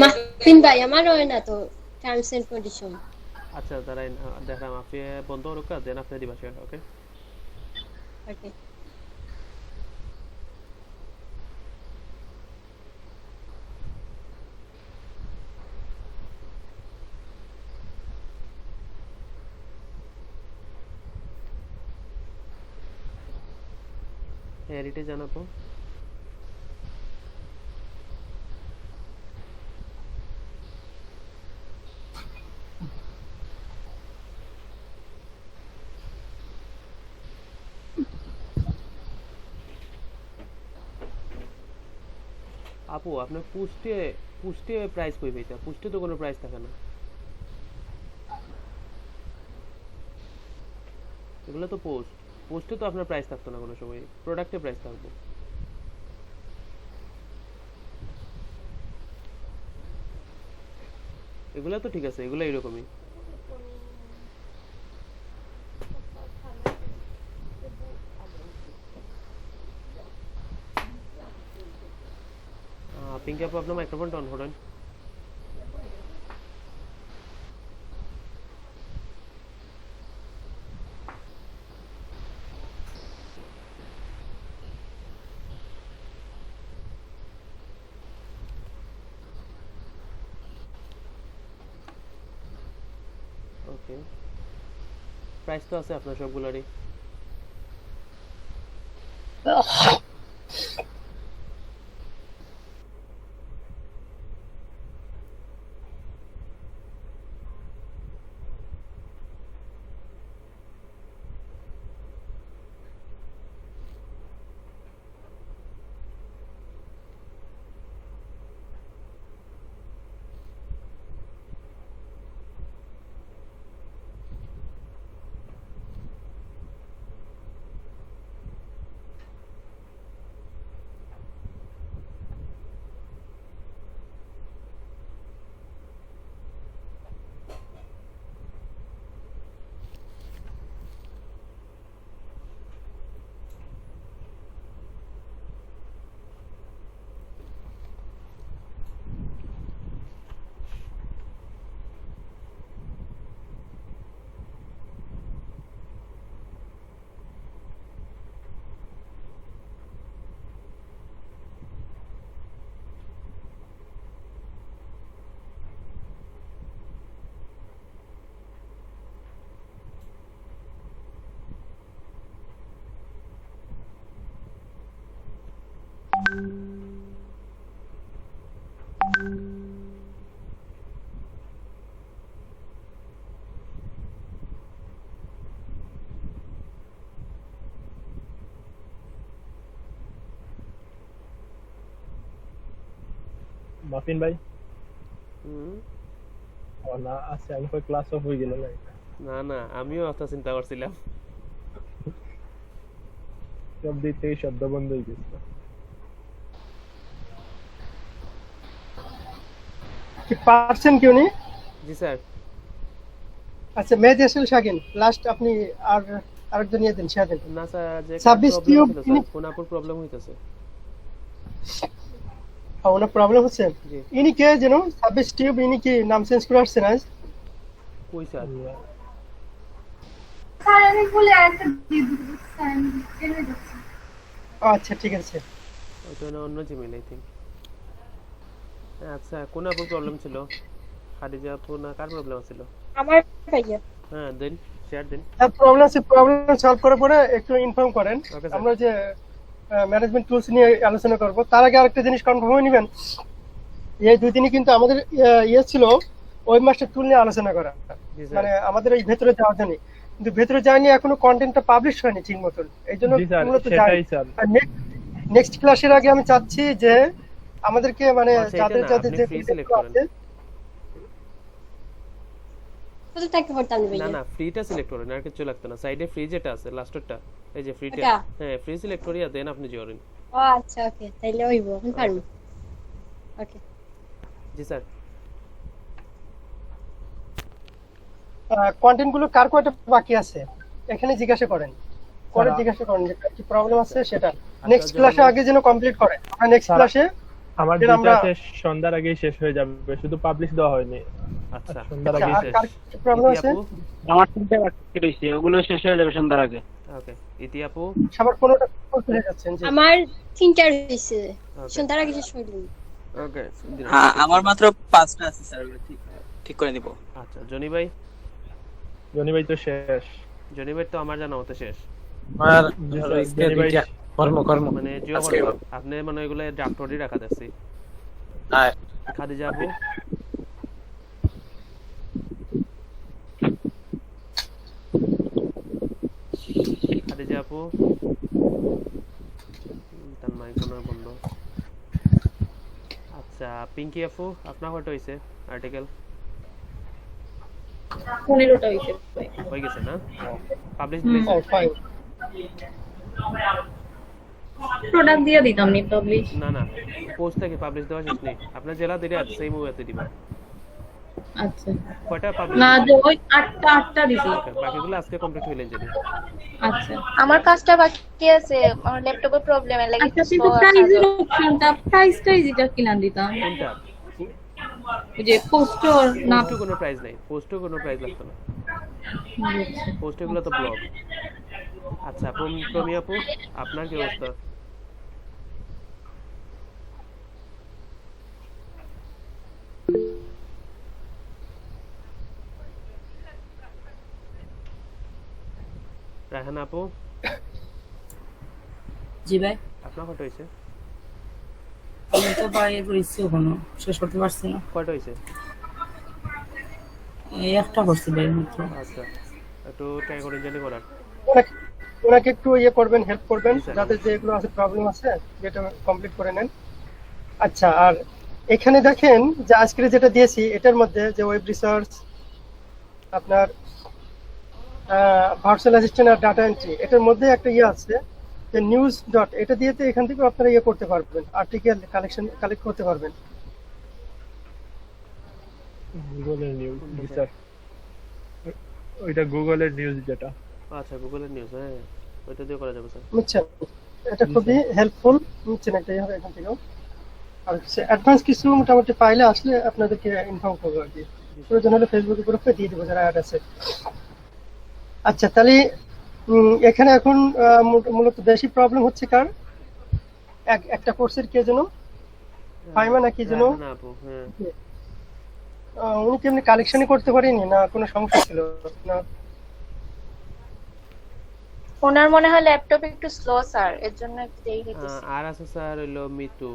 মাহফিন ভাই আমার হয় না তো টার্মস এন্ড কন্ডিশন। আচ্ছা দাঁড়াই দেখলাম আপনি বন্ধ রোকা দেন আপনি দিবা সেটা। ওকে ওকে। হেরিটেজ জানাবো। আপু আপনার পুষ্টে প্রাইস কই পাইতা? পুষ্টে তো কোনো প্রাইস থাকে না, এগুলো তো পোস্টে তো আপনার প্রাইস থাকতো না কোনো সময়, প্রোডাক্টে প্রাইস থাকবো। এগুলা তো ঠিক আছে, এগুলা এরকমই। পিঙ্কি আপু আপনার মাইক্রোফোনটা অন করেন। ওকে, প্রাইস তো আছে আপনার সবগুলোরই। মাফিন ভাই হুম, ও না আছে, আমি কই ক্লাস অফ হয়ে গেল না? না না, আমিও একটা চিন্তা করছিলাম। সব দিক থেকে শব্দ বন্ধ হয়ে গেছে। কি পারছেন কি উনি? জি স্যার। আচ্ছা, মেহেদী হাসান শাকিন লাস্ট, আপনি আর আরেকজন নিয়ে দেন, শেয়ার দেন। না স্যার, যে 26 প্রবলেম টিউব ছিল স্যার, ফোন আপুর প্রবলেম হইতাছে। ওনার প্রবলেম হচ্ছে। জি। ইনি কে যেন সাবস্টিটিউট, ইনি কি নাম চেঞ্জ করে আসছেন আজ? কই স্যার? স্যার আমি বলে একটা দিয়ে দিবো স্যার জেনে যাচ্ছি। আচ্ছা ঠিক আছে। ওইটা না অন্য জিমেইল আই থিংক। আচ্ছা কোন আপুর প্রবলেম ছিল? খাদিজা আপু না কার প্রবলেম ছিল? আমার ভাইয়া হ্যাঁ দেন শেয়ার দেন। প্রবলেম সলভ করার পরে একটু ইনফর্ম করেন। Okay sir. আমরা যে ম্যানেজমেন্ট টুলস নিয়ে আলোচনা করব, তার আগে আরেকটা জিনিস কনফার্ম হয়ে নেবেন। এই দুই দিনই কিন্তু আমাদের ছিল ওয়েবমাস্টার টুল নিয়ে আলোচনা করা, জি স্যার। মানে আমাদের এই ভেতরে যাওয়ার জন্য, কিন্তু ভেতরে যায়নি, এখনো কন্টেন্টটা পাবলিশ হয়নি ঠিক মতন, এই জন্য জি স্যার, মূলত সেটাই স্যার। নেক্সট ক্লাসের আগে আমি চাচ্ছি যে আমাদেরকে মানে আচ্ছা, এটা যাদের না, যাদের আপনি যে free content select গুলো করেন। আছে, কত টাকা পড়তাম না ভাইয়া? না ফ্রিটা সিলেক্ট করেন, আর কিছু লাগতো না। সাইডে ফ্রি যেটা আছে লাস্টেরটা, এই যে ফ্রিটা, ওটা? হ্যাঁ ফ্রি সিলেক্ট করিয়া দেন আপনি জয়েন। ও আচ্ছা ওকে, তাইলে হইব, এখন পারবো। ওকে জি স্যার। কন্টেন্ট গুলো কার কয়টা বাকি আছে এখানে জিজ্ঞাসা করেন, পরে স্যার, জিজ্ঞাসা করেন যে কি প্রবলেম আছে সেটা আচ্ছা, নেক্সট যখন- ক্লাসে আগে যেন কমপ্লিট করে। আমরা নেক্সট স্যার, ক্লাসে আমার যেন আমরা দুইটাতে সন্ধ্যার আগেই শেষ হয়ে যাবে, শুধু পাবলিশ দেওয়া হয়নি। আচ্ছা সন্ধ্যার আচ্ছা, আগেই আর শেষ। কার প্রবলেম ইতি আছে? আপু, আমার 3টা বাকি রইছে, ওগুলো শেষ হয়ে যাবে সন্ধ্যার আগে। ওকে ইতি আপু, সবার কোনোটা হয়ে যাচ্ছেন যে আমার 3টা রইছে, ওকে সন্ধ্যার আগে শেষ হইল। ওকে। আমার মাত্র 5টা আছে স্যার, ঠিক করে দিব। আচ্ছা জনি ভাই, জনি ভাই তো শেষ। জনি ভাই তো আমার জানা মতো শেষ। আমার জি স্যার, রয়েছে জনি ভাই দুইটা কর্ম মানে জিও আজকে করবো। আপনি মানে এগুলো ড্রাফট রেডি রাখা যাচ্ছে। আর খাদিজা আপু, খাদিজা আপু, তার মাইক মনে হয় বন্ধ। আচ্ছা পিঙ্কি আপু, আপনার কয়টা হয়েছে আর্টিকেল? 15টা হইছে ভাই। হয়ে গেছে না? পাবলিশ হুম। ও ফাইন। প্রোডাক্ট দিয়ে দিতাম নি পাবলিশ। না না পোস্ট থেকে পাবলিশ দেওয়া শেষ নেই। আপনার জেলা দিলে আছে সেই মুভিতে দিবা। আচ্ছা কয়টা পাবলিশ? না যে ওই 8টা দিছি। বাকিগুলো আজকে কমপ্লিট হইলেন যদি। আচ্ছা আমার কাজটা বাকি আছে, আমার ল্যাপটপের প্রবলেম এর লাগি আচ্ছা কিন্তু প্রাইজের অপশনটা প্রাইসটাই যেটা কিনা দিতাম কোনটা? ওই যে পোস্টর না পোস্টে কোনো প্রাইস নাই, পোস্টে কোনো প্রাইস লাগতো না। পোস্টে গুলো তো ব্লগ। আচ্ছা প্রমি আপু, আপনার কি অবস্থা? রায়হানা আপু, জি ভাই, আপনার কয়টা হয়েছে? আমি তো বাইরে রয়েছি, এখনো শেষ করতে পারছি না। কয়টা হয়েছে? এই একটা করছি ভাই মাত্র। আচ্ছা একটু ট্রাই করেন জানি করার। ওনাকে ওনাকে একটু ইয়ে করবেন, হেল্প করবেন, জি, স্যার। যাদের যেগুলো আছে প্রবলেম আছে যেটা কমপ্লিট করে নেন। আচ্ছা, আর এখানে দেখেন যে আজকে যেটা দিয়েছি এটার মধ্যে যে ওয়েব রিসার্চ, আপনার ভার্চুয়াল অ্যাসিস্ট্যান্ট আর ডাটা এন্ট্রি, এটার মধ্যে একটা ইয়ে আছে যে নিউজ ডট, এটা দিয়েতে এখান থেকে আপনারা ইয়ে করতে পারবেন, আর্টিকেল কালেক্ট করতে পারবেন। গুগলের নিউজ, জি স্যার, ওইটা গুগলের নিউজ যেটা। আচ্ছা গুগলের নিউজ, হ্যাঁ ওইটা দিয়ে করা যাবে স্যার। বুঝছেন, এটা খুবই হেল্পফুল। বুঝছেন, একটা ইয়ে হবে এখান থেকেও। আর অ্যাডভান্স কিছু মোটামুটি ফাইলে আসলে আপনাদেরকে ইনফর্ম করবো আর কি, প্রয়োজন হলে ফেসবুক গ্রুপে দিয়ে দেবো যারা অ্যাড আছে। আচ্ছা তাহলে এখানে এখন মূলত বেশি প্রবলেম হচ্ছে কার? একটা কোর্সের কে যেন ফাইমা নাকি যেন, রায়হানা আপু, হ্যাঁ উনি কি এমনি কালেকশনই করতে পারেনি না কোনো সমস্যা ছিল না? ওনার মনে হয় ল্যাপটপ একটু স্লো স্যার, এর জন্য একটু দেরি হইতেছে। আর আছে স্যার হইলো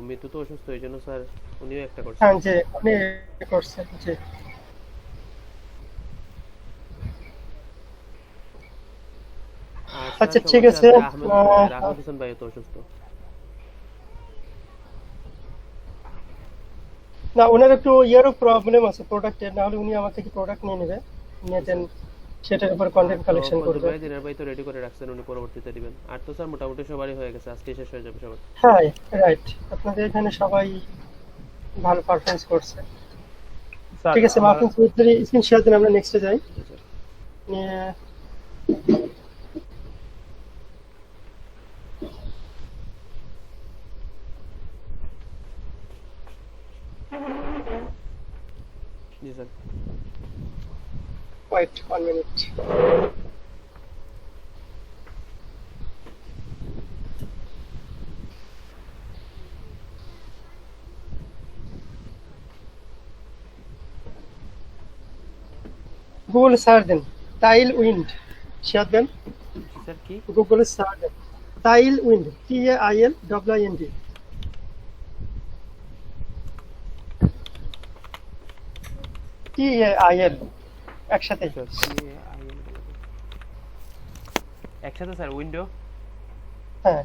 মিতু তো অসুস্থ, এই জন্য স্যার উনিও একটা করছেন। হ্যাঁ যে উনি করছেন যে। আর আচ্ছা, স্যার ঠিক সমস্যা আছে। রাহুল হোসেন ভাই তো অসুস্থ। না, ওনার একটু ইয়ারও প্রবলেম আছে প্রোডাক্টের, না হলে উনি আমার থেকে প্রোডাক্ট নিয়ে নেবে, নিয়ে দেন সেটার উপর কন্টেন্ট কালেকশন করবে। ভাই দিনের ভাই তো রেডি করে রাখছেন, উনি পরবর্তীতে দিবেন। আর তো স্যার মোটামুটি সবারই হয়ে গেছে, আজকে শেষ হয়ে যাবে সবার। হ্যাঁ রাইট, আপনাদের এখানে সবাই ভালো পারফরমেন্স করছে। স্যার, ঠিক আছে, মাফিন চৌধুরী স্ক্রিন শেয়ার দিন, আমরা নেক্সটে যাই। জি sir. Wait 1 minute. Google search দেন টাইল উইন্ড, শেয়ার দেন স্যার কি? গুগলে সার্চ দেন টাইল উইন্ড, TAILWIND। TAIL একসাথে। একসাথে স্যার, উইন্ডো। হ্যাঁ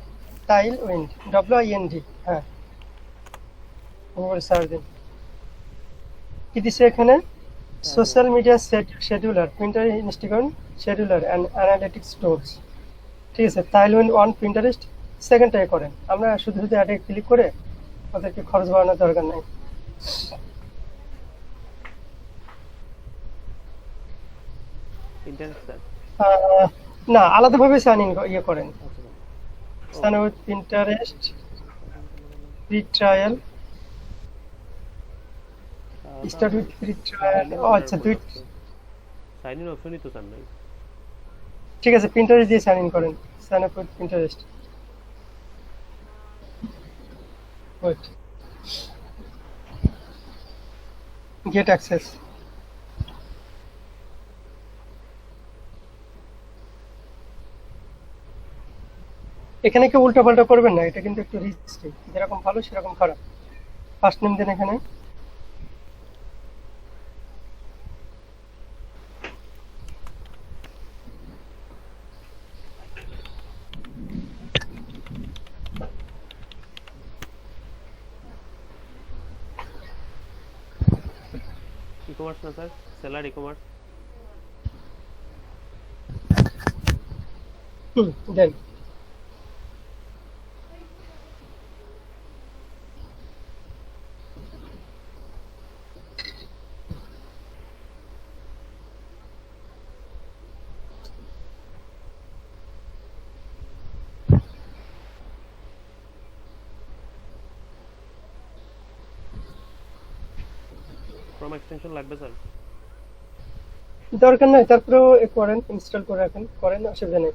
টাইল উইন্ড WIND। হ্যাঁ গুগল সার্চ দিন। কি দিছে এখানে? Social media scheduler, printer Instagram scheduler and analytics tools। ঠিক আছে, টাইলউইন্ড অন প্রিন্টারেস্ট সেকেন্ডটাই করেন। আমরা শুধু শুধু অ্যাডে ক্লিক করে ওদেরকে খরচ বাড়ানোর দরকার নেই। Interest sir. না আলাদাভাবে সাইন ইন ইয়ে করেন। Sign with Pinterest free trial, start with free trial. আচ্ছা দুই, সাইন ইন অপশনই তো স্যার নাই। ঠিক আছে প্রিন্টারেস্ট দিয়ে সাইন ইন করেন। Sign up with Pinterest. Wait, get access. এখানে কেউ উল্টা পাল্টা করবেন না, এটা কিন্তু একটু রিস্কি, যেরকম ভালো সেরকম খারাপ। ফার্স্ট নেম দেন এখানে। ই-কমার্স না sir, seller e-commerce. Then Chrome extension লাগবে স্যার? দরকার নাই, তারপরেও করেন, ইনস্টল করে রাখেন, করেন, অসুবিধা নেই।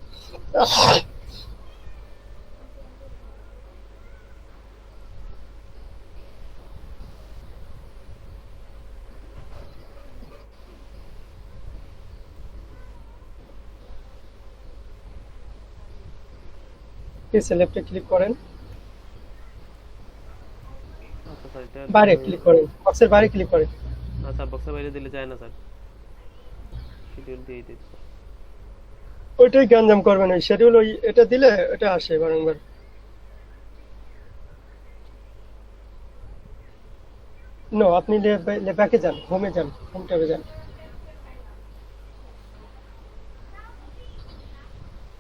লেফটে ক্লিক করেন, আচ্ছা স্যার, এটা বাইরে ক্লিক করেন, বক্সের বাইরে ক্লিক করেন। আচ্ছা, বক্সের বাইরে দিলে যায় না স্যার, শিডিউল দিয়ে দিই। ওইটাই গ্যাঞ্জাম করবেন, ওই শিডিউল, ওই এটা দিলে এটা আসে বারংবার। নো, আপনি ব্যাকে যান, হোমে যান, হোম ট্যাবে যান।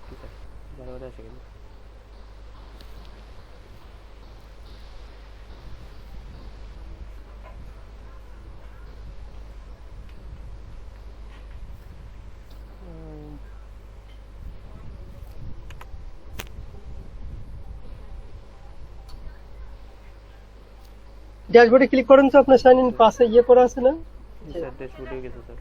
ঠিক আছে, বারবার আসে কেন? ড্যাশবোর্ডে ক্লিক করেন তো, আপনার সাইন ইন পাশে ইয়ে করা আছে না? স্যার ড্যাশবোর্ডে গেছে স্যার।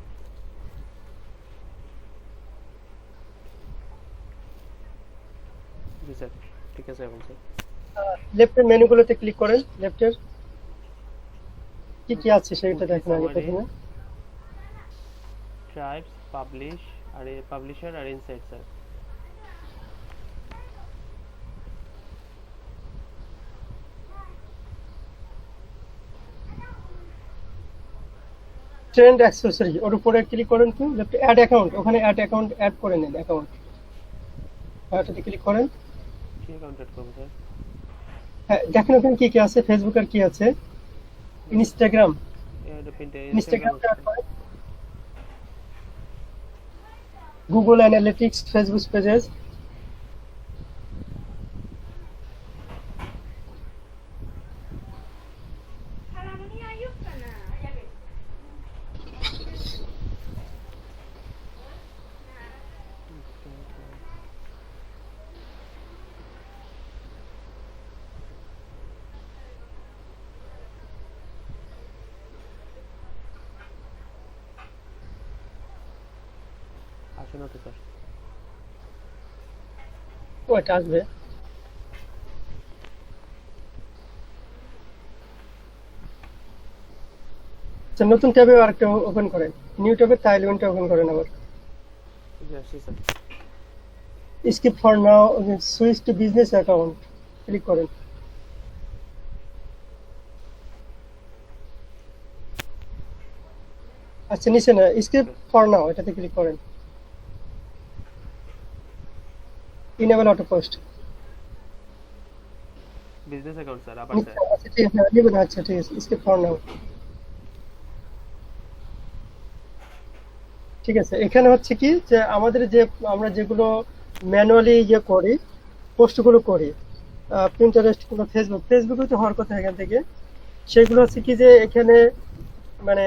জি স্যার, ঠিক আছে এখন স্যার। লেফটের মেনুগুলোতে ক্লিক করেন, লেফটের কি কি আছে সেটা দেখেন আগে প্রথমে। ট্রাইবস, পাবলিশ আর পাবলিশার আর ইনসাইট স্যার। ট্রেন্ড অ্যাক্সেসরি, ওর উপরে ক্লিক করেন তো, লেফটে অ্যাড অ্যাকাউন্ট, ওখানে অ্যাড অ্যাকাউন্ট অ্যাড করে নেন অ্যাকাউন্ট, ওটাতে ক্লিক করেন। কি অ্যাকাউন্ট অ্যাড করব স্যার? হ্যাঁ দেখেন ওখানে কি কি আছে, ফেসবুক আর কি আছে, Instagram, Instagram Google analytics, Facebook pages, আসে না তো স্যার। ওইটা আসবে। আচ্ছা, নতুন ট্যাবে আরেকটা ওপেন করেন, নিউ ট্যাবে তাই 11টা ওপেন করেন আবার। জি আসছে sir. Skip for now, switch to business account click করেন। আচ্ছা নিচে না, স্কিপ ফর নাও এটাতে ক্লিক করেন। Enable auto post. Business account sir, আবার স্যার। আচ্ছা ঠিক আছে, নেবেন। আচ্ছা ঠিক আছে, স্কিপ ফর নাও। ঠিক আছে, এখানে হচ্ছে কি যে আমাদের যে আমরা যেগুলো ম্যানুয়ালি ইয়ে করি, পোস্টগুলো করি, পিন্টারেস্ট কিংবা ফেসবুকে তো হওয়ার কথা এখান থেকে, সেগুলো হচ্ছে কি যে এখানে মানে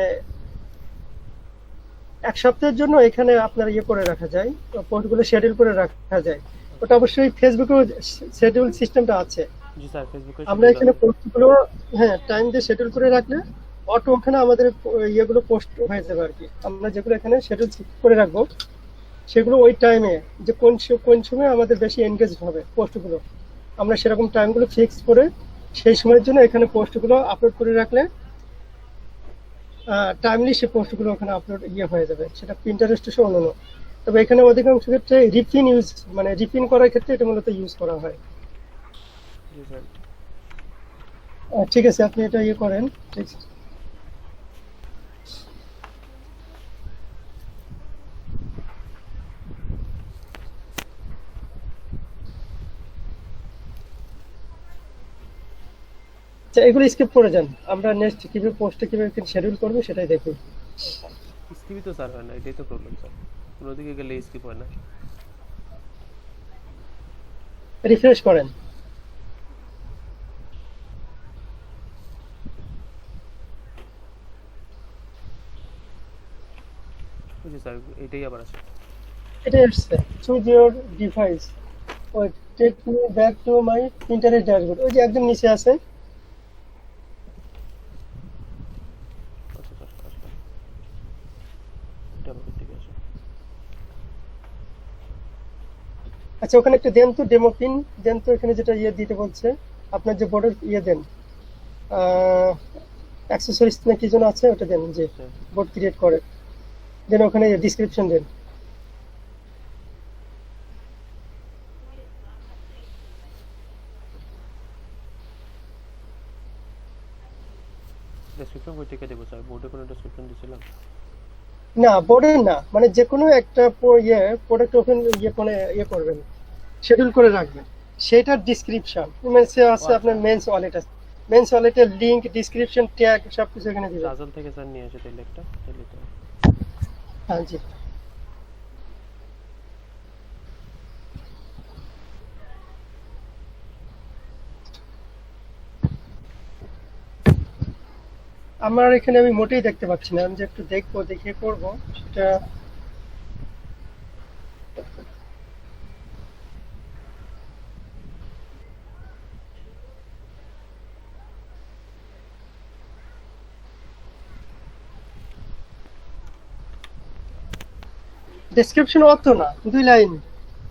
এক সপ্তাহের জন্য এখানে আপনার ইয়ে করে রাখা যায়, পোস্টগুলো শিডিউল করে রাখা যায়। ওটা অবশ্যই ফেসবুকেও শিডিউল সিস্টেমটা আছে। জি স্যার, ফেসবুকে আমরা এখানে পোস্টগুলো হ্যাঁ টাইম দিয়ে শিডিউল করে রাখলে অটো ওখানে আমাদের ইয়েগুলো পোস্ট হয়ে যাবে আর কি। আমরা যেগুলো এখানে শিডিউল করে রাখবো সেগুলো ওই টাইমে যে কোন সময় আমাদের বেশি এনগেজ হবে পোস্টগুলো, আমরা সেরকম টাইমগুলো ফিক্স করে সেই সময়ের জন্য এখানে পোস্টগুলো আপলোড করে রাখলে টাইমলি সেই পোস্টগুলো ওখানে আপলোড হয়ে যাবে, সেটা পিন্টারেস্ট সহ অন্যান্য। তবে এখানে অধিকাংশ ক্ষেত্রে রিপিন ইউজ, মানে রিপিন করার ক্ষেত্রে এটা মূলত ইউজ করা হয়। জি স্যার। ঠিক আছে, আপনি এটা ইয়ে করেন। ঠিক আছে, এগুলো স্কিপ করে যান, আমরা নেক্সট কিভাবে পোস্টে কিভাবে শিডিউল করবো সেটাই দেখি। স্কিপই তো স্যার হয় না, এটাই তো প্রবলেম স্যার। কোনো দিকে গেলে স্কিপ হয় না। রিফ্রেশ করেন। জি স্যার, এটাই আবার আসে। এটা আসছে, চুজ ইউর ডিভাইস, ওই take me back to my internet dashboard, ওই যে একদম নিচে আছে। আচ্ছা স্যার, আসলাম। এটা আবার ঠিক আছে। আচ্ছা ওখানে একটা দেন তো, ডেমো পিন দেন তো, এখানে যেটা ইয়ে দিতে বলছে আপনার যে বোর্ডের ইয়ে দেন, অ্যাক্সেসরিজ না কি যেন আছে ওটা দেন, যে বোর্ড ক্রিয়েট করে দেন, ওখানে ডেসক্রিপশন দেন। ডেসক্রিপশন কই থেকে দেবো স্যার? বোর্ডে কোনো ডেসক্রিপশন দিছিলাম? না বোর্ডের না, মানে যে কোনো একটা প্রোডাক্ট ওপেন ইয়ে করবেন, শিডিউল করে রাখবেন, সেটার ডিসক্রিপশন মেন্সে আছে, আপনার মেন্স ওয়ালেট আছে, মেন্স ওয়ালেটের লিংক, ডিসক্রিপশন, ট্যাগ সবকিছু এখানে দিবেন। রাজল থেকে স্যার নিয়ে আসে তাইলে একটা, তাইলে তো। হ্যাঁ জি। আমার এখানে আমি মোটেই দেখতে পাচ্ছি না, আমি যে একটু দেখবো, দেখে করবো সেটা। ডেসক্রিপশন অত না, 2 লাইন।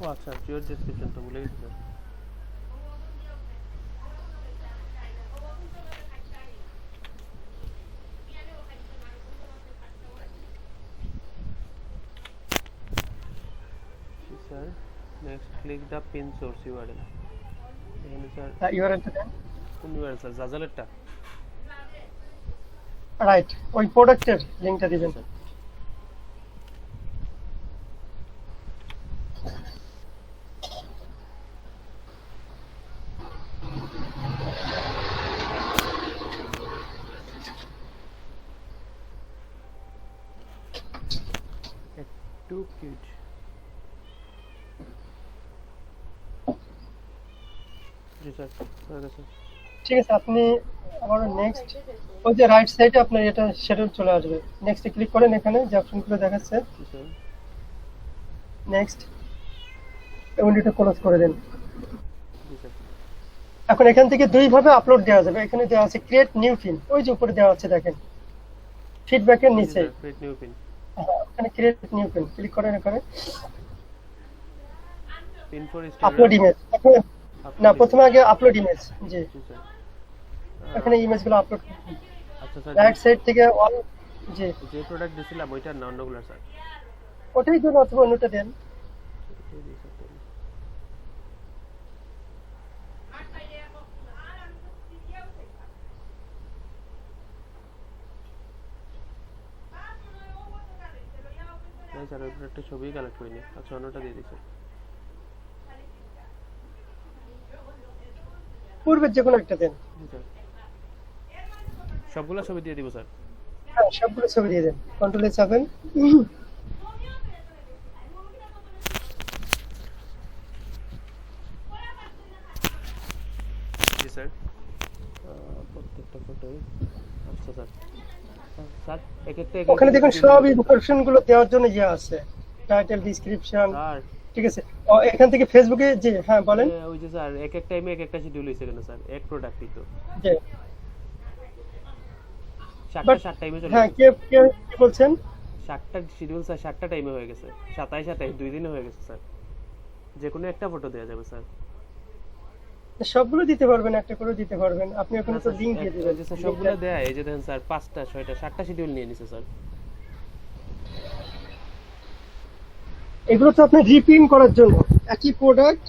ও আচ্ছা, জিওর ডেসক্রিপশন তো ভুলে গেছি sir. Sir next click the pin source URL. এখানে স্যার ইউআরএলটা দেন। কোন ইউআরএল স্যার? জাজালেরটা? রাইট, ওই প্রোডাক্টের লিংকটা দিবেন। Sir too cute. জি স্যার, হয়ে গেছে। ঠিক আছে, আপনি আবার নেক্সট, ওই যে রাইট সাইডে আপনার এটা শিডিউল চলে আসবে, নেক্সটে ক্লিক করেন, এখানে যে অপশনগুলো দেখাচ্ছে জি স্যার। নেক্সট, উইন্ডোটা ক্লোজ করে দেন। জি স্যার। এখন এখান থেকে দুই ভাবে আপলোড দেওয়া যাবে, এখানে দেওয়া আছে ক্রিয়েট নিউ পিন, ওই যে উপরে দেওয়া আছে দেখেন, ফিডব্যাকের নিচে। Create new pin. ওখানে ক্রিয়েট নিউ পেন ক্লিক করেন, এখানে পিন ফর আপলোড ইমেজ। না, প্রথমে আগে আপলোড ইমেজ। জি, এখানে ইমেজগুলো আপলোড করুন আচ্ছা স্যার, রাইট সাইড থেকে অল। জি, যে প্রোডাক্ট দিছিলাম ওইটার না অন্যগুলো স্যার? ওটাই ধরুন, অথবা অন্যটা দেন। নাই স্যার, ওই প্রোডাক্টের ছবি কালেক্ট করিনি। আচ্ছা, অন্যটা দিয়ে দিচ্ছি। পূর্বের যে কোনো একটা দেন। জি স্যার, সবগুলা ছবি দিয়ে দিব স্যার। হ্যাঁ, সবগুলো ছবি দিয়ে দেন, কন্ট্রোলে চাপেন। জি স্যার, প্রত্যেকটা ফটোই। আচ্ছা স্যার, স্যার এক একটা ওখানে দেখুন সব ইনফরমেশন গুলো দেওয়ার জন্য ইয়ে আছে, টাইটেল, ডেসক্রিপশন। স্যার ঠিক আছে, এখান থেকে ফেসবুকে। জি হ্যাঁ, বলেন। ওই যে স্যার এক এক টাইমে এক একটা শিডিউল হইছে কেন স্যার? এক প্রোডাক্টই তো জি, 7টা টাইমে চলে হ্যাঁ, গেছে। কে কি বলছেন? 7টা শিডিউল স্যার, 7টা টাইমে হয়ে গেছে। 27 28 2 দিনে হয়ে গেছে স্যার। যে কোনো একটা ফটো দেওয়া যাবে স্যার। সবগুলো দিতে পারবেন, একটা করে দিতে পারবেন আপনি। ওখানে তো লিংক দিয়ে দিবেন। স্যার সবগুলো দেয়া, এই যে দেখেন স্যার 5টা 6টা 7টা শিডিউল নিয়ে নিছে স্যার। এগুলো তো আপনি রিপ্রিন্ট করার জন্য, একই প্রোডাক্ট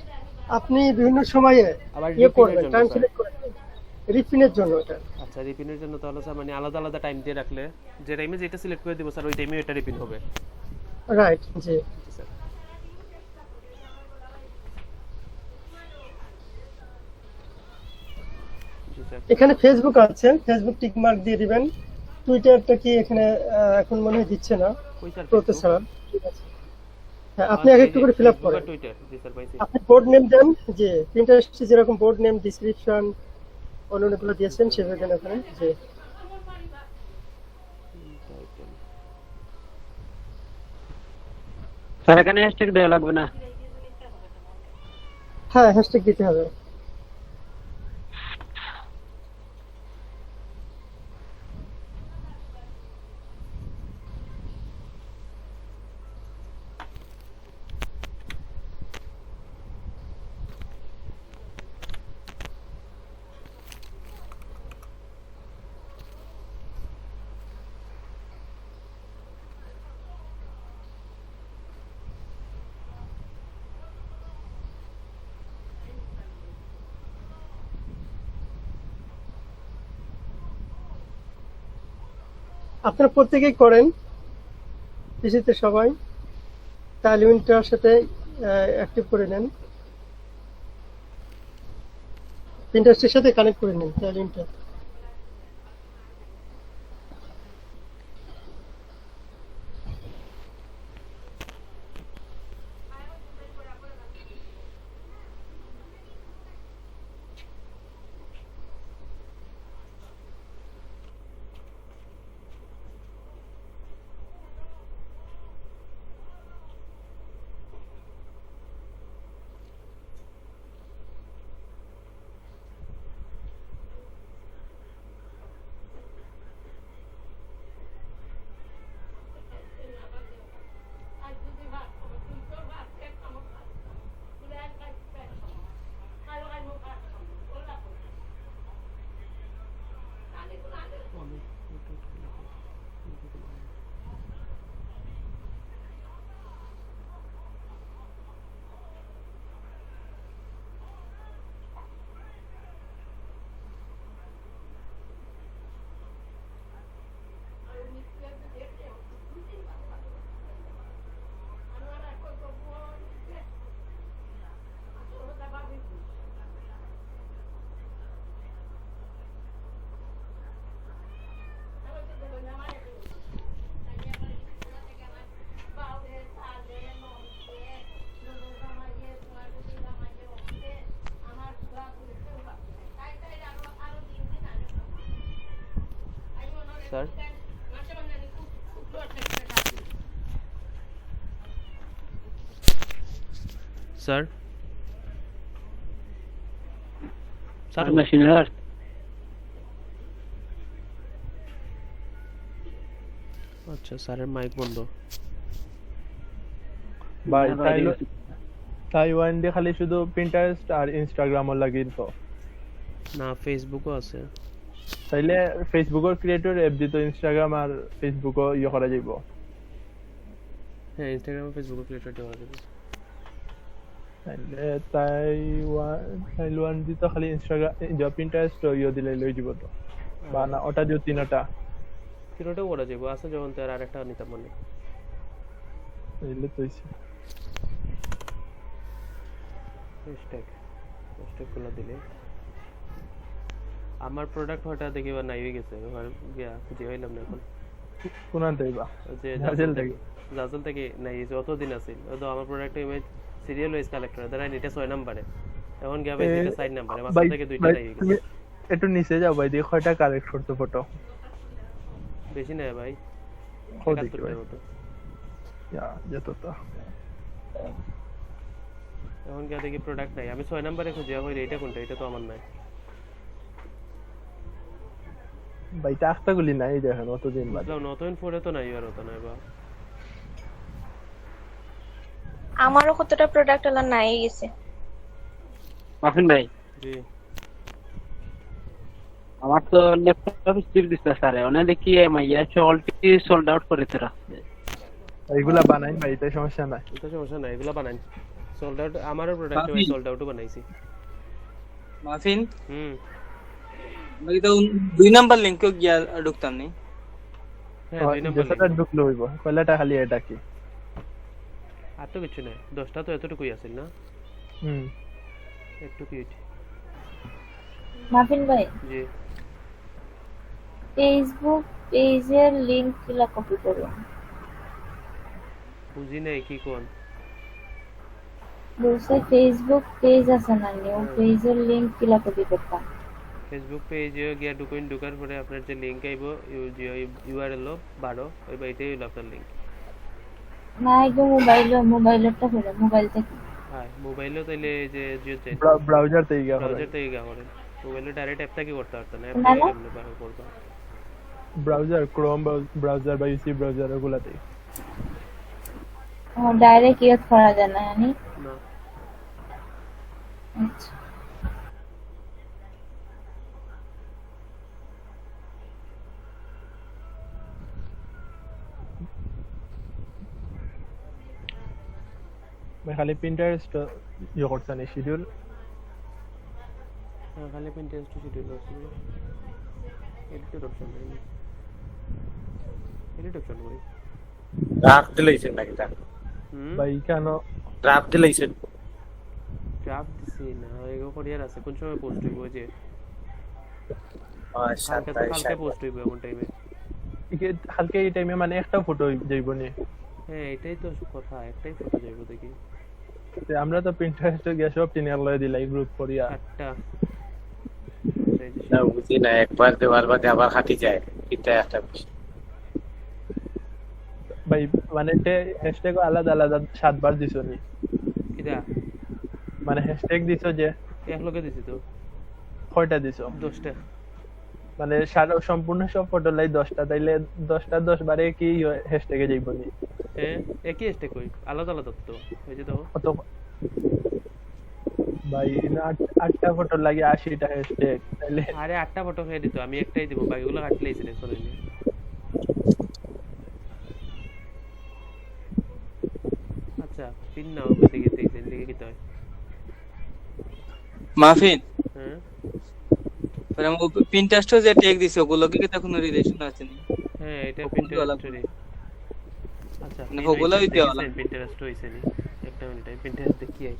আপনি বিভিন্ন সময়ে আবার ইয়ে reprint এর করবেন, জন্য টাইম স্যার। সিলেক্ট করবেন রিপ্রিন্টের জন্য। এটা আচ্ছা, রিপিনের জন্য তাহলে স্যার মানে আলাদা আলাদা টাইম দিয়ে রাখলে যে টাইমে যেটা সিলেক্ট করে দিব স্যার ওই টাইমে এটা রিপিন হবে। রাইট। জি, জি স্যার। জি স্যার। এখানে ফেসবুক আছে, ফেসবুক টিক মার্ক দিয়ে দিবেন। টুইটারটা কি এখানে এখন মনে হয় দিচ্ছে না, কই স্যার? প্রসেসর। ঠিক আছে, হ্যাঁ, আপনি আগে একটু করে ফিল আপ করেন। টুইটার। জি স্যার, পাইছি। আপনি বোর্ড নেম দেন, যে প্রিন্টারেস্টে যেরকম বোর্ড নেম, ডেসক্রিপশন, অন্যগুলো দিয়েছেন সেভাবে দেন ওখানে। জি, স্যার এখানে হ্যাশট্যাগ দেওয়া লাগবে না? হ্যাঁ, হ্যাশট্যাগ দিতে হবে। আপনারা প্রত্যেকেই করেন, পিসিতে সবাই তালিমটার সাথে অ্যাক্টিভ করে নেন, প্রিন্টারেস্টের সাথে কানেক্ট করে নেন তালিমটা। স্যার স্যার স্যার মেশিনার আচ্ছা স্যারের মাইক বন্ধ। ভাই তাইওয়ান দিয়ে খালি শুধু পিন্টারেস্ট আর ইনস্টাগ্রামও লাগিয়ে তো না ফেসবুকও আছে। তাইলে ফেসবুকের ক্রিয়েটর অ্যাপ দিত ইনস্টাগ্রাম আর ফেসবুকও ইয়ে করা যাইব। হ্যাঁ ইনস্টাগ্রাম ফেসবুকও ক্রিয়েটর দেওয়া যাবে। তাইলে তাইওয়ান দিত খালি ইনস্টাগ্রাম পিন্টারেস্ট ইয়ে দিলে লই যাব তো বা না ওটা দিও তিনটা তিনটাও করা যাবে আছে যখন তার আরেকটা নিতাম মানে। তাইলে তো হইছে। হ্যাশট্যাগ গুলো দিলে আমার প্রোডাক্ট হঠাৎ দেখিবা নাই হয়ে গেছে, এবার গিয়া খুঁজে পাইলাম না এখন। কোন আনতেইবা ওই যে জাজল থেকে নাই যতদিন আছিল ওই তো আমার product image serial wise collector ধরেন এটা 6 নম্বরে, এখন গিয়া ভাই এটা 4 নম্বরে, মাঝ থেকে দুইটা নাই হয়ে গেছে। একটু নিচে যাও ভাই, দেখো কয়টা কালেক্ট করতে ফটো বেশি না ভাই, খোঁজ 71 ভাই টার মতো। ইয়া যতটা এখন গিয়া দেখি প্রোডাক্ট নাই, আমি 6 নম্বরে খুঁজে হইলে এটা কোনটা, এটা তো আমার নাই ভাই। টাকটাগুলি নাই দেখেন অতদিন বাদ। বুঝলাম নতুন ফোরে তো নাই, আর তো নাই বা আমারও কতটা প্রোডাক্ট হলো নাই গেছে। মাফিন ভাই জি আমার তো ল্যাপটপ স্টিপ দিছে স্যার, ওনে দেখি মাইয়া অলরেডি সোল্ড আউট করে তো রাখছে। এইগুলা বানাই ভাই, তাই সমস্যা নাই। এটা সমস্যা নাই, এগুলা বানাই সোল্ড আউট। আমারও প্রোডাক্ট ওই সোল্ড আউটও বানাইছি। মাফিন আমি তো 2 নাম্বার লিংকে গিয়া ঢুকতাম নি। হ্যাঁ 2 নম্বর যেটা ঢুকলো হইব, কয়লাটা খালি এটা কি আর তো কিছু নাই, 10টা তো এতটুকুই আছে না। একটু কি মাফিন ভাই জি ফেসবুক পেজের লিংক গুলা কপি করুন। বুঝি নাই কি কোন বলছে ফেসবুক পেজ আছে না, নিউ পেজের লিংক গুলা কপি করতাম। ফেসবুক পেজে গিয়া ঢুকার পরে আপনার যে লিংক আইবো ইউআরএল 12 ওই বাইটাই হলো আপনার লিংক। না আগে মোবাইলটা হলো মোবাইল থেকে। হ্যাঁ মোবাইলও তাইলে যে ব্রাউজার থেকে গিয়া ব্রাউজার থেকে গিয়া করেন, মোবাইলে ডাইরেক্ট অ্যাপ থেকে করতে পারতেন না, অ্যাপ না, থেকে না। আপনি ব্যবহার করবেন। ব্রাউজার ক্রোম ব্রাউজার বা ইউসি ব্রাউজার ওগুলাতে ডাইরেক্ট ইউজ করা যায় না জানি না আচ্ছা। ভাই খালি পিন্টারেস্ট ইয়ে করছেন এই শিডিউল। হ্যাঁ খালি পিন্টারেস্ট শিডিউল আছে, এডিট অপশন নেই, এডিট অপশন করি ড্রাফট দিলাইছেন নাকি? ভাই কেন ড্রাফট দিলাইছেন? ড্রাফট দিছি না, এগো কোরিয়ার আছে, কোন সময় পোস্ট হইব যে কালকে পোস্ট হইব এমন টাইমে। কালকে এই টাইমে মানে একটা ফটো যাইব নি? হ্যাঁ এটাই তো কথা, একটাই ফটো যাইব দেখি। আমরা তো পিন্টারেস্টে গিয়ে সব টিনের লয়ে দিলাই গ্রুপ করিয়া একটা না বুঝি না, একবার দেওয়ার বাদে আবার হাঁটি যায়, এটা একটা বিষয় ভাই। মানে হ্যাশট্যাগ আলাদা আলাদা 7 বার দিছো নি? কিটা মানে হ্যাশট্যাগ দিছো যে এক লগে দিছি তো। কয়টা দিছো? 10টা। মানে সম্পূর্ণ সব ফটো লাই 10টা, তাইলে 10টা 10 বারে কি হ্যাশট্যাগে যাইব নি? হ্যাঁ একই হ্যাশট্যাগ কই, আলাদা আলাদা তো এই যে দাও কত ভাই? 8টা ফটো লাগে 80টা হ্যাশট্যাগ, তাইলে আরে 8টা ফটো হয়ে দিত, আমি একটাই দিব, বাকিগুলো কাটলেই ছিল চলে নি। আচ্ছা পিন নাও দেখি দেখি কি হয়। মাফিন হ্যাঁ পরে আমি পিন্টারেস্টে যে ট্যাগ দিছি ওগুলো কি কোনো রিলেশন আছে নি? হ্যাঁ এটা পিন্টারেস্টে। আচ্ছা মানে ওগুলোই দেওয়া লাগে। পিন্টারেস্ট হইছে নি, একটা মিনিট আমি পিন্টারেস্ট দেখি আই।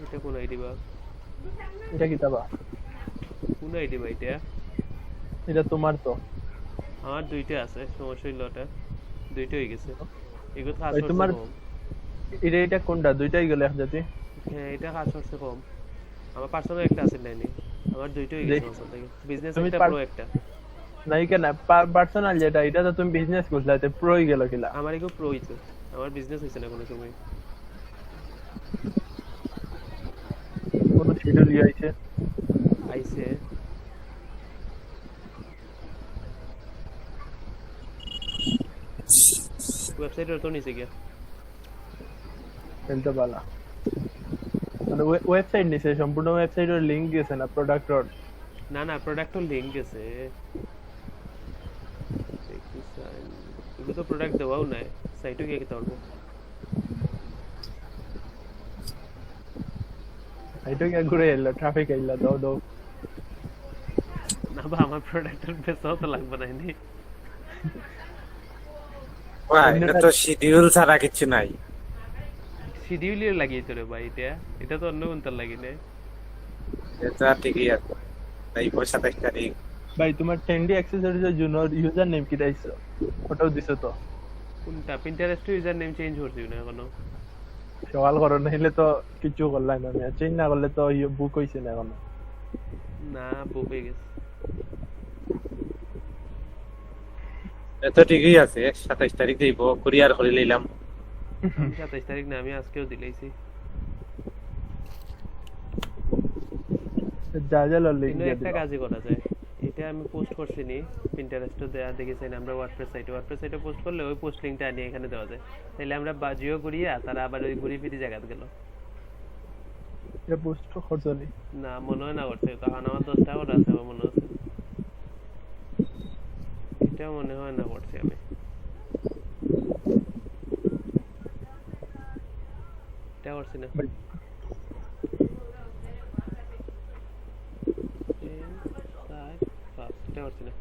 এটা কোন আইডি বা? এটা কি তাবা? কোন আইডি বা এটা? এটা তোমার তো? আমার দুইটা আছে, সমস্যা হইল ওটা দুইটা হয়ে গেছে। এগুলো কাজ করছে তোমার কম। এটা কোনটা? দুইটাই গেল একসাথে? হ্যাঁ এটা কাজ করছে কম, আমার পার্সোনাল একটা আছে নাইনি, আমার দুইটা হয়ে গেছে আমার থেকে। বিজনেস একটা প্রো একটা নাই কেন পার্সোনাল যেটা, এটা তো তুমি বিজনেস করছলাতে প্রোই গেল কিলা? আমার এগো প্রো হইছে, আমার বিজনেস হইছে না কোনো সময়। কোন শিডিউল আইছে আইছে ওয়েবসাইটের তো নিচে গিয়া খেলতে পালা মানে ওয়েবসাইট নিচে সম্পূর্ণ ওয়েবসাইটের লিংক গেছে না প্রোডাক্টর না না প্রোডাক্টর লিংক গেছে এগুলো তো প্রোডাক্ট দেওয়াও নাই সাইটও গিয়ে কিনতে পারবো সাইটও গিয়ে ঘুরে এলো ট্রাফিক আইলা দাও দাও না বা আমার প্রোডাক্টের বেচাও তো লাগবে না নি ভাই এটা তো শিডিউল ছাড়া কিছু নাই শিডিউলে লাগিয়েছে রে ভাই এটা তো অন্য কোনটার লাগি না এটা ঠিকই আছে তাই 27 তারিখ ভাই তোমার 10D অ্যাক্সেসরিজের জন্য ইউজার নেম কি দিছো ওটাও দিছো তো কোনটা পিন্টারেস্ট ইউজার নেম চেঞ্জ করছি না এখনো সকাল করো নাইলে তো কিছু করলাই না চেঞ্জ না করলে তো বুক হইছে না এখনো না বুক হয়ে গেছে এটা ঠিকই আছে 27 তারিখ দিব কুরিয়ার করে নিলাম 27 তারিখ না আমি আজকেও দিলাইছি যা যা লিংক কিন্তু দিয়ে একটা দিবা কাজই করা যায় এটা আমি পোস্ট করছি নি পিন্টারেস্টে দেয়া দেখেছেন আমরা ওয়ার্ডপ্রেস সাইটে পোস্ট করলে ওই পোস্ট লিংকটা নিয়ে এখানে দেওয়া যায় তাহলে আমরা বাজিও করিয়া তারা আবার ওই ঘুরি ফিরি জায়গাতে গেল এটা পোস্ট করছনি না মনে হয় না করছে তখন আমার 10 টাকা আছে আমার মনে হচ্ছে এটা মনে হয় না করছি আমি এটা করছি না এটা করছি না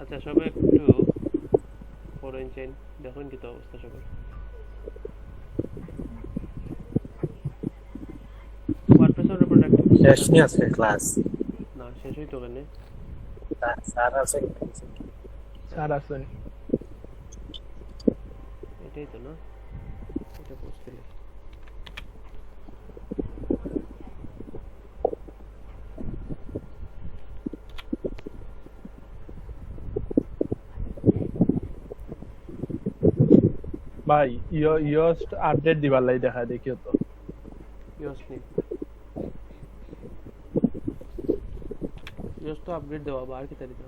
আচ্ছা সবাই একটু ফরেন চেইন দেখুন কি তো অবস্থা সবার ওয়ার্ডপ্রেসের প্রোডাক্ট শেষ নিয়ে আছে ক্লাস না শেষ হইতো কেন স্যার আছে স্যার আসেন এটাই তো না এটা পোস্ট দিলে ভাই ইয়োস্ট আপডেট দিবার লাই দেখা দেখিও তো ইয়োস নি ইয়োস তো আপডেট দেওয়া আর কি তারিখ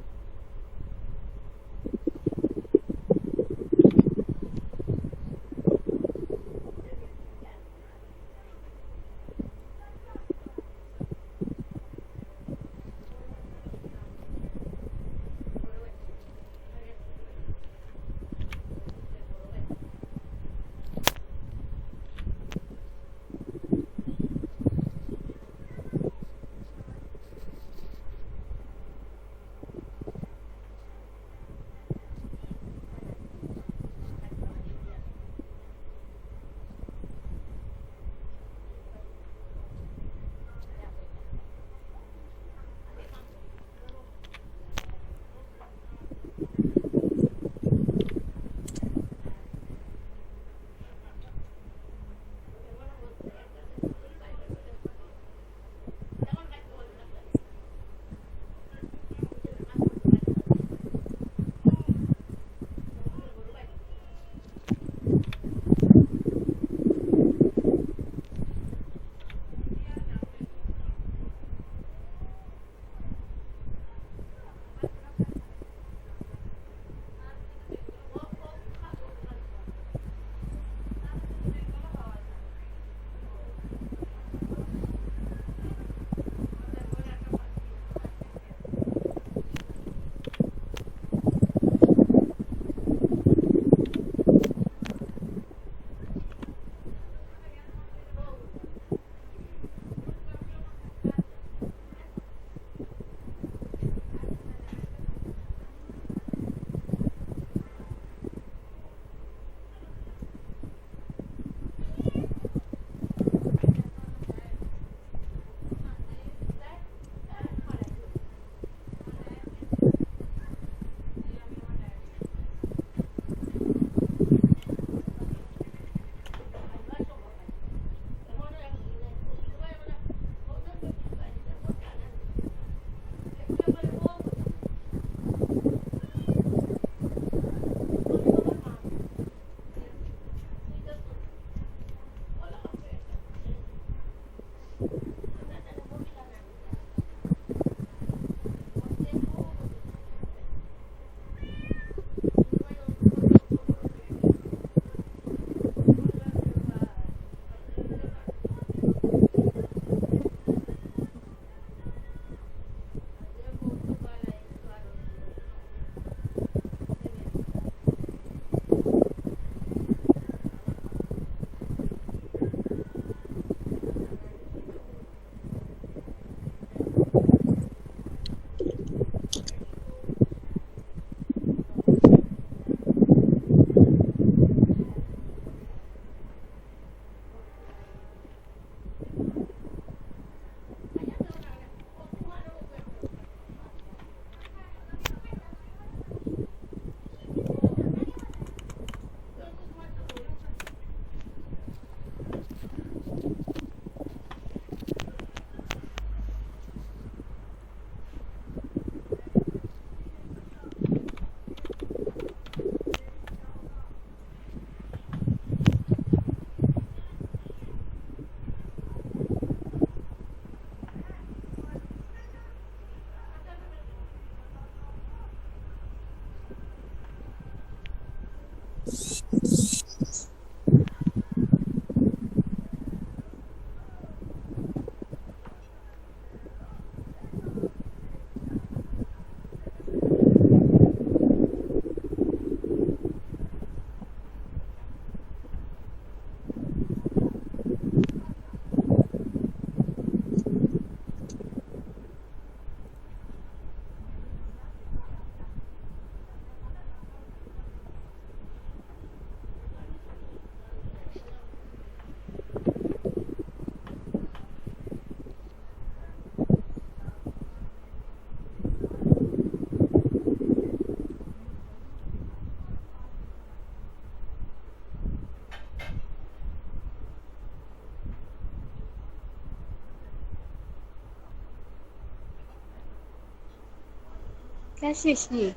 क्या शेष नहीं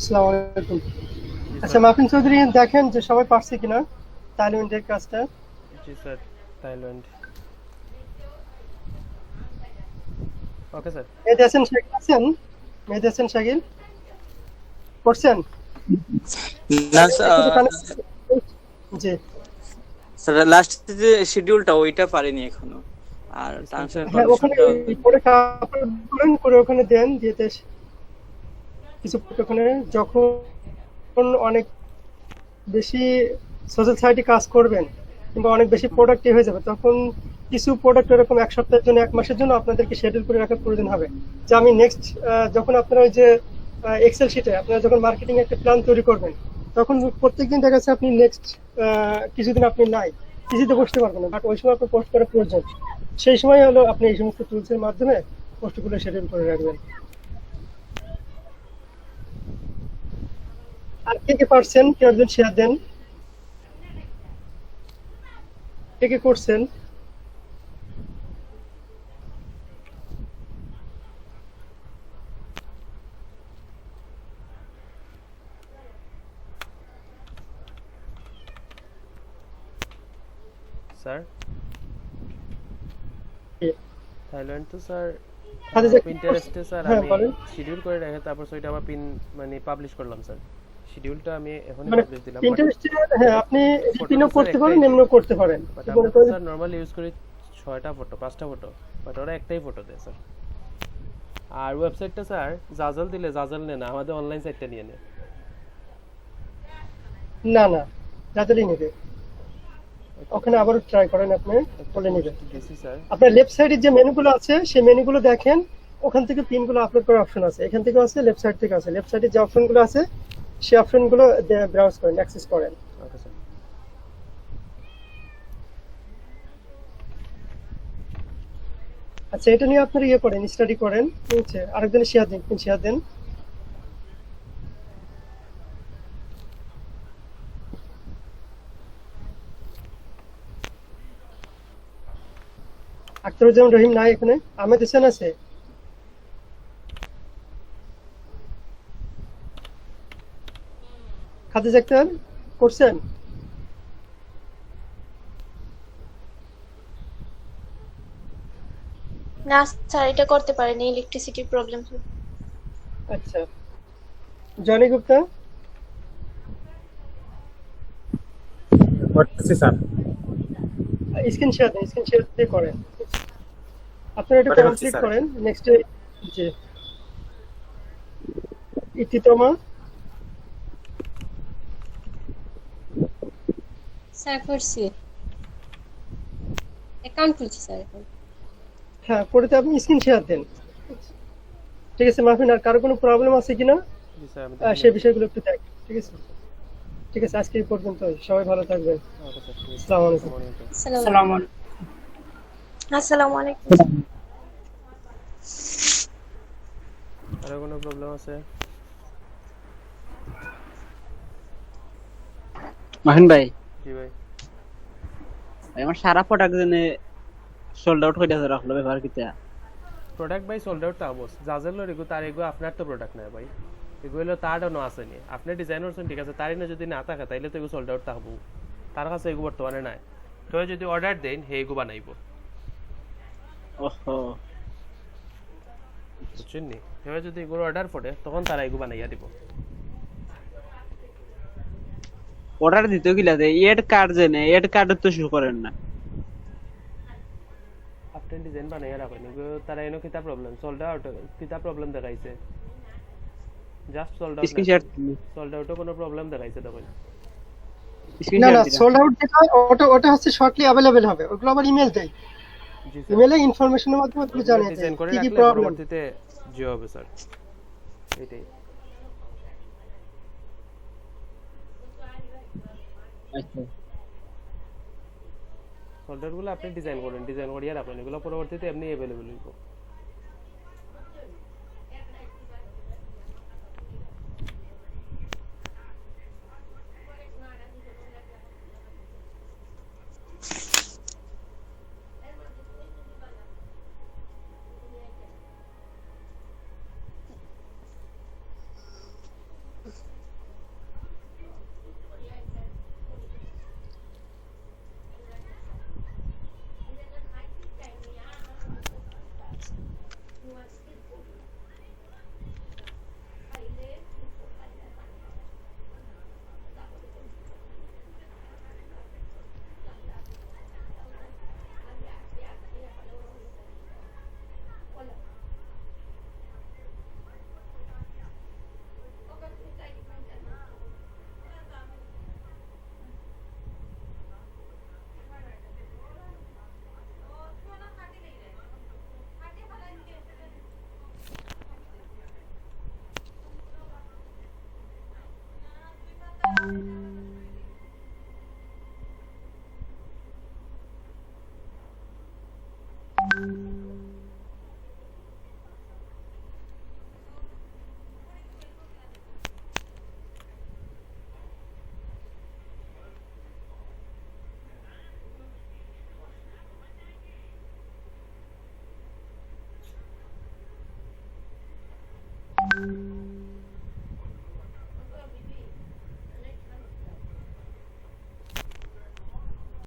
আসসালামু আলাইকুম। আচ্ছা মাহফিন চৌধুরী, দেখেন যে সবাই পারছে কিনা তাইল্যান্ডের কাজটা। জি sir, Thailand. Okay sir. Mehedi Hasan Shakil আছেন? মেহেদী হাসান শাকিল করছেন? না জি স্যার, লাস্ট যে শিডিউলটা ওইটা পারিনি এখনো। আর ট্রান্সফার হ্যাঁ, ওখানে করে কাপড় করেন, করে ওখানে দেন, দিতে কিছু ওখানে যখন অনেক বেশি সোশ্যাল সাইটে কাজ করবেন কিংবা অনেক বেশি প্রোডাক্টিভ হয়ে যাবে, তখন কিছু প্রোডাক্ট এরকম 1 সপ্তাহের জন্য 1 মাসের জন্য আপনাদেরকে শিডিউল করে রাখার প্রয়োজন হবে। যে আমি নেক্সট যখন আপনারা ওই যে এক্সেল শিটে আপনারা যখন মার্কেটিং একটা প্ল্যান তৈরি করবেন, তখন প্রত্যেকদিন দেখা যাচ্ছে আপনি নেক্সট কিছুদিন আপনি নাই, কিছুতে বসতে পারবেন না, বাট ওই সময় আপনার পোস্ট করা প্রয়োজন। সেই সময় হলো আপনি এই সমস্ত টুলসের মাধ্যমে পোস্টগুলো শিডিউল করে রাখবেন। আর কে কে পারছেন কেউ একজন শেয়ার দেন, কে কে করছেন? স্যার থাইল্যান্ড তো স্যার পিন্টারেস্টে স্যার হ্যাঁ, আমি বলেন। শিডিউল করে রেখে তারপর সেটা আবার পিন মানে পাবলিশ করলাম স্যার। শিডিউলটা আমি এখনই মানে পাবলিশ দিলাম। পিন্টারেস্টে হ্যাঁ আপনি রিপিনও করতে পারেন, এমনও করতে পারেন। বাট কি আমরা মনে তো করেন? স্যার নরমালি ইউজ করি 6টা ফটো 5টা ফটো, বাট ওরা একটাই ফটো দেয় স্যার। আর ওয়েবসাইটটা স্যার জাজল দিলে জাজল নেয় না, আমাদের অনলাইন সাইটটা নিয়ে নেয়। না না, যাদেরই নেবে ওখানে আবার ট্রাই করেন, আপনি বলে নেবেন। দিছি স্যার। আপনার লেফট সাইডে যে মেনুগুলো আছে সেই মেনুগুলো দেখেন, ওখান থেকে পিনগুলো আপলোড করার অপশন আছে, এখান থেকে আছে, লেফট সাইড থেকে আছে। লেফট সাইডে যে অপশনগুলো আছে সেই অপশনগুলো ব্রাউজ করেন, অ্যাক্সেস করেন। Okay sir. আচ্ছা, এটা নিয়ে আপনারা করেন, স্টাডি করেন, ঠিক আছে? আরেকজনের শেয়ার দিন, শেয়ার দেন। আখতারুজ্জামান রহিম নাই এখানে? আহমেদ হোসেন আছে? খাদিজা আক্তার করছেন? না স্যার, এটা করতে পারেনি, ইলেকট্রিসিটির প্রবলেম। আচ্ছা, জনি গুপ্তা করতেছি স্যার। স্ক্রিন শেয়ার দেন, স্ক্রিন শেয়ার দিয়ে করেন। আপনারা এটা করে কমপ্লিট স্যার। করেন। নেক্সট যে ইতিতমা স্যার করছি, অ্যাকাউন্ট খুলছি স্যার এখন। হ্যাঁ করে তো আপনি স্ক্রিন শেয়ার দেন, ঠিক আছে? মাহফিন আর কারো কোনো প্রবলেম আছে কিনা জি স্যার, আমি সেই বিষয়গুলো একটু দেখ, ঠিক আছে? ঠিক আছে, আজকে এই পর্যন্ত, সবাই ভালো থাকবেন। Okay sir. আসসালামু আলাইকুম। আসসালামু আলাইকুম। আসসালামু আলাইকুম। আরো কোনো প্রবলেম আছে? মাহিন ভাই, জি ভাই। আমার সারা প্রোডাক্ট জেনে সোল্ড আউট হয়ে রাখলো, ব্যবহার কিতা প্রোডাক্ট ভাই সোল্ড আউট তাবস জাজেল রেগু তার এগো আপনার তো প্রোডাক্ট না ভাই, এগুলো তারও না আসেনি। আপনি ডিজাইন করছেন ঠিক আছে, তারই না যদি না থাকে তাইলে তো এগো সোল্ড আউট থাকবো, তার কাছে এগো বর্তমানে নাই। তো যদি অর্ডার দেন হেগু বানাইব ওহো বুঝছেন নি এবার যদি এগুলো অর্ডার পড়ে তখন তারা এগু বানাইয়া দিব অর্ডার দিতে গিলা দে এড কার্ড জেনে এড কার্ড তো শো করেন না আপনি ডিজাইন বানাইয়া রাখেন এগু তারা এনো কিতা প্রবলেম সোল্ড আউট কিতা প্রবলেম দেখাইছে জাস্ট সোল্ড আউট কোনো প্রবলেম দেখাইছে তখন না না সোল্ড আউট যেটা ওটা হচ্ছে শর্টলি अवेलेबल হবে ওগুলো আবার ইমেল দেয় ইমেলে ইনফরমেশনের মাধ্যমে তুমি জানিয়ে ডিজাইন করে কি কি রাখলে প্রবলেম পরবর্তীতে জি হবে স্যার এটাই আচ্ছা সোল্ডারগুলো আপনি ডিজাইন করেন ডিজাইন করিয়া রাখেন এগুলো পরবর্তীতে এমনি अवेलेबल হইব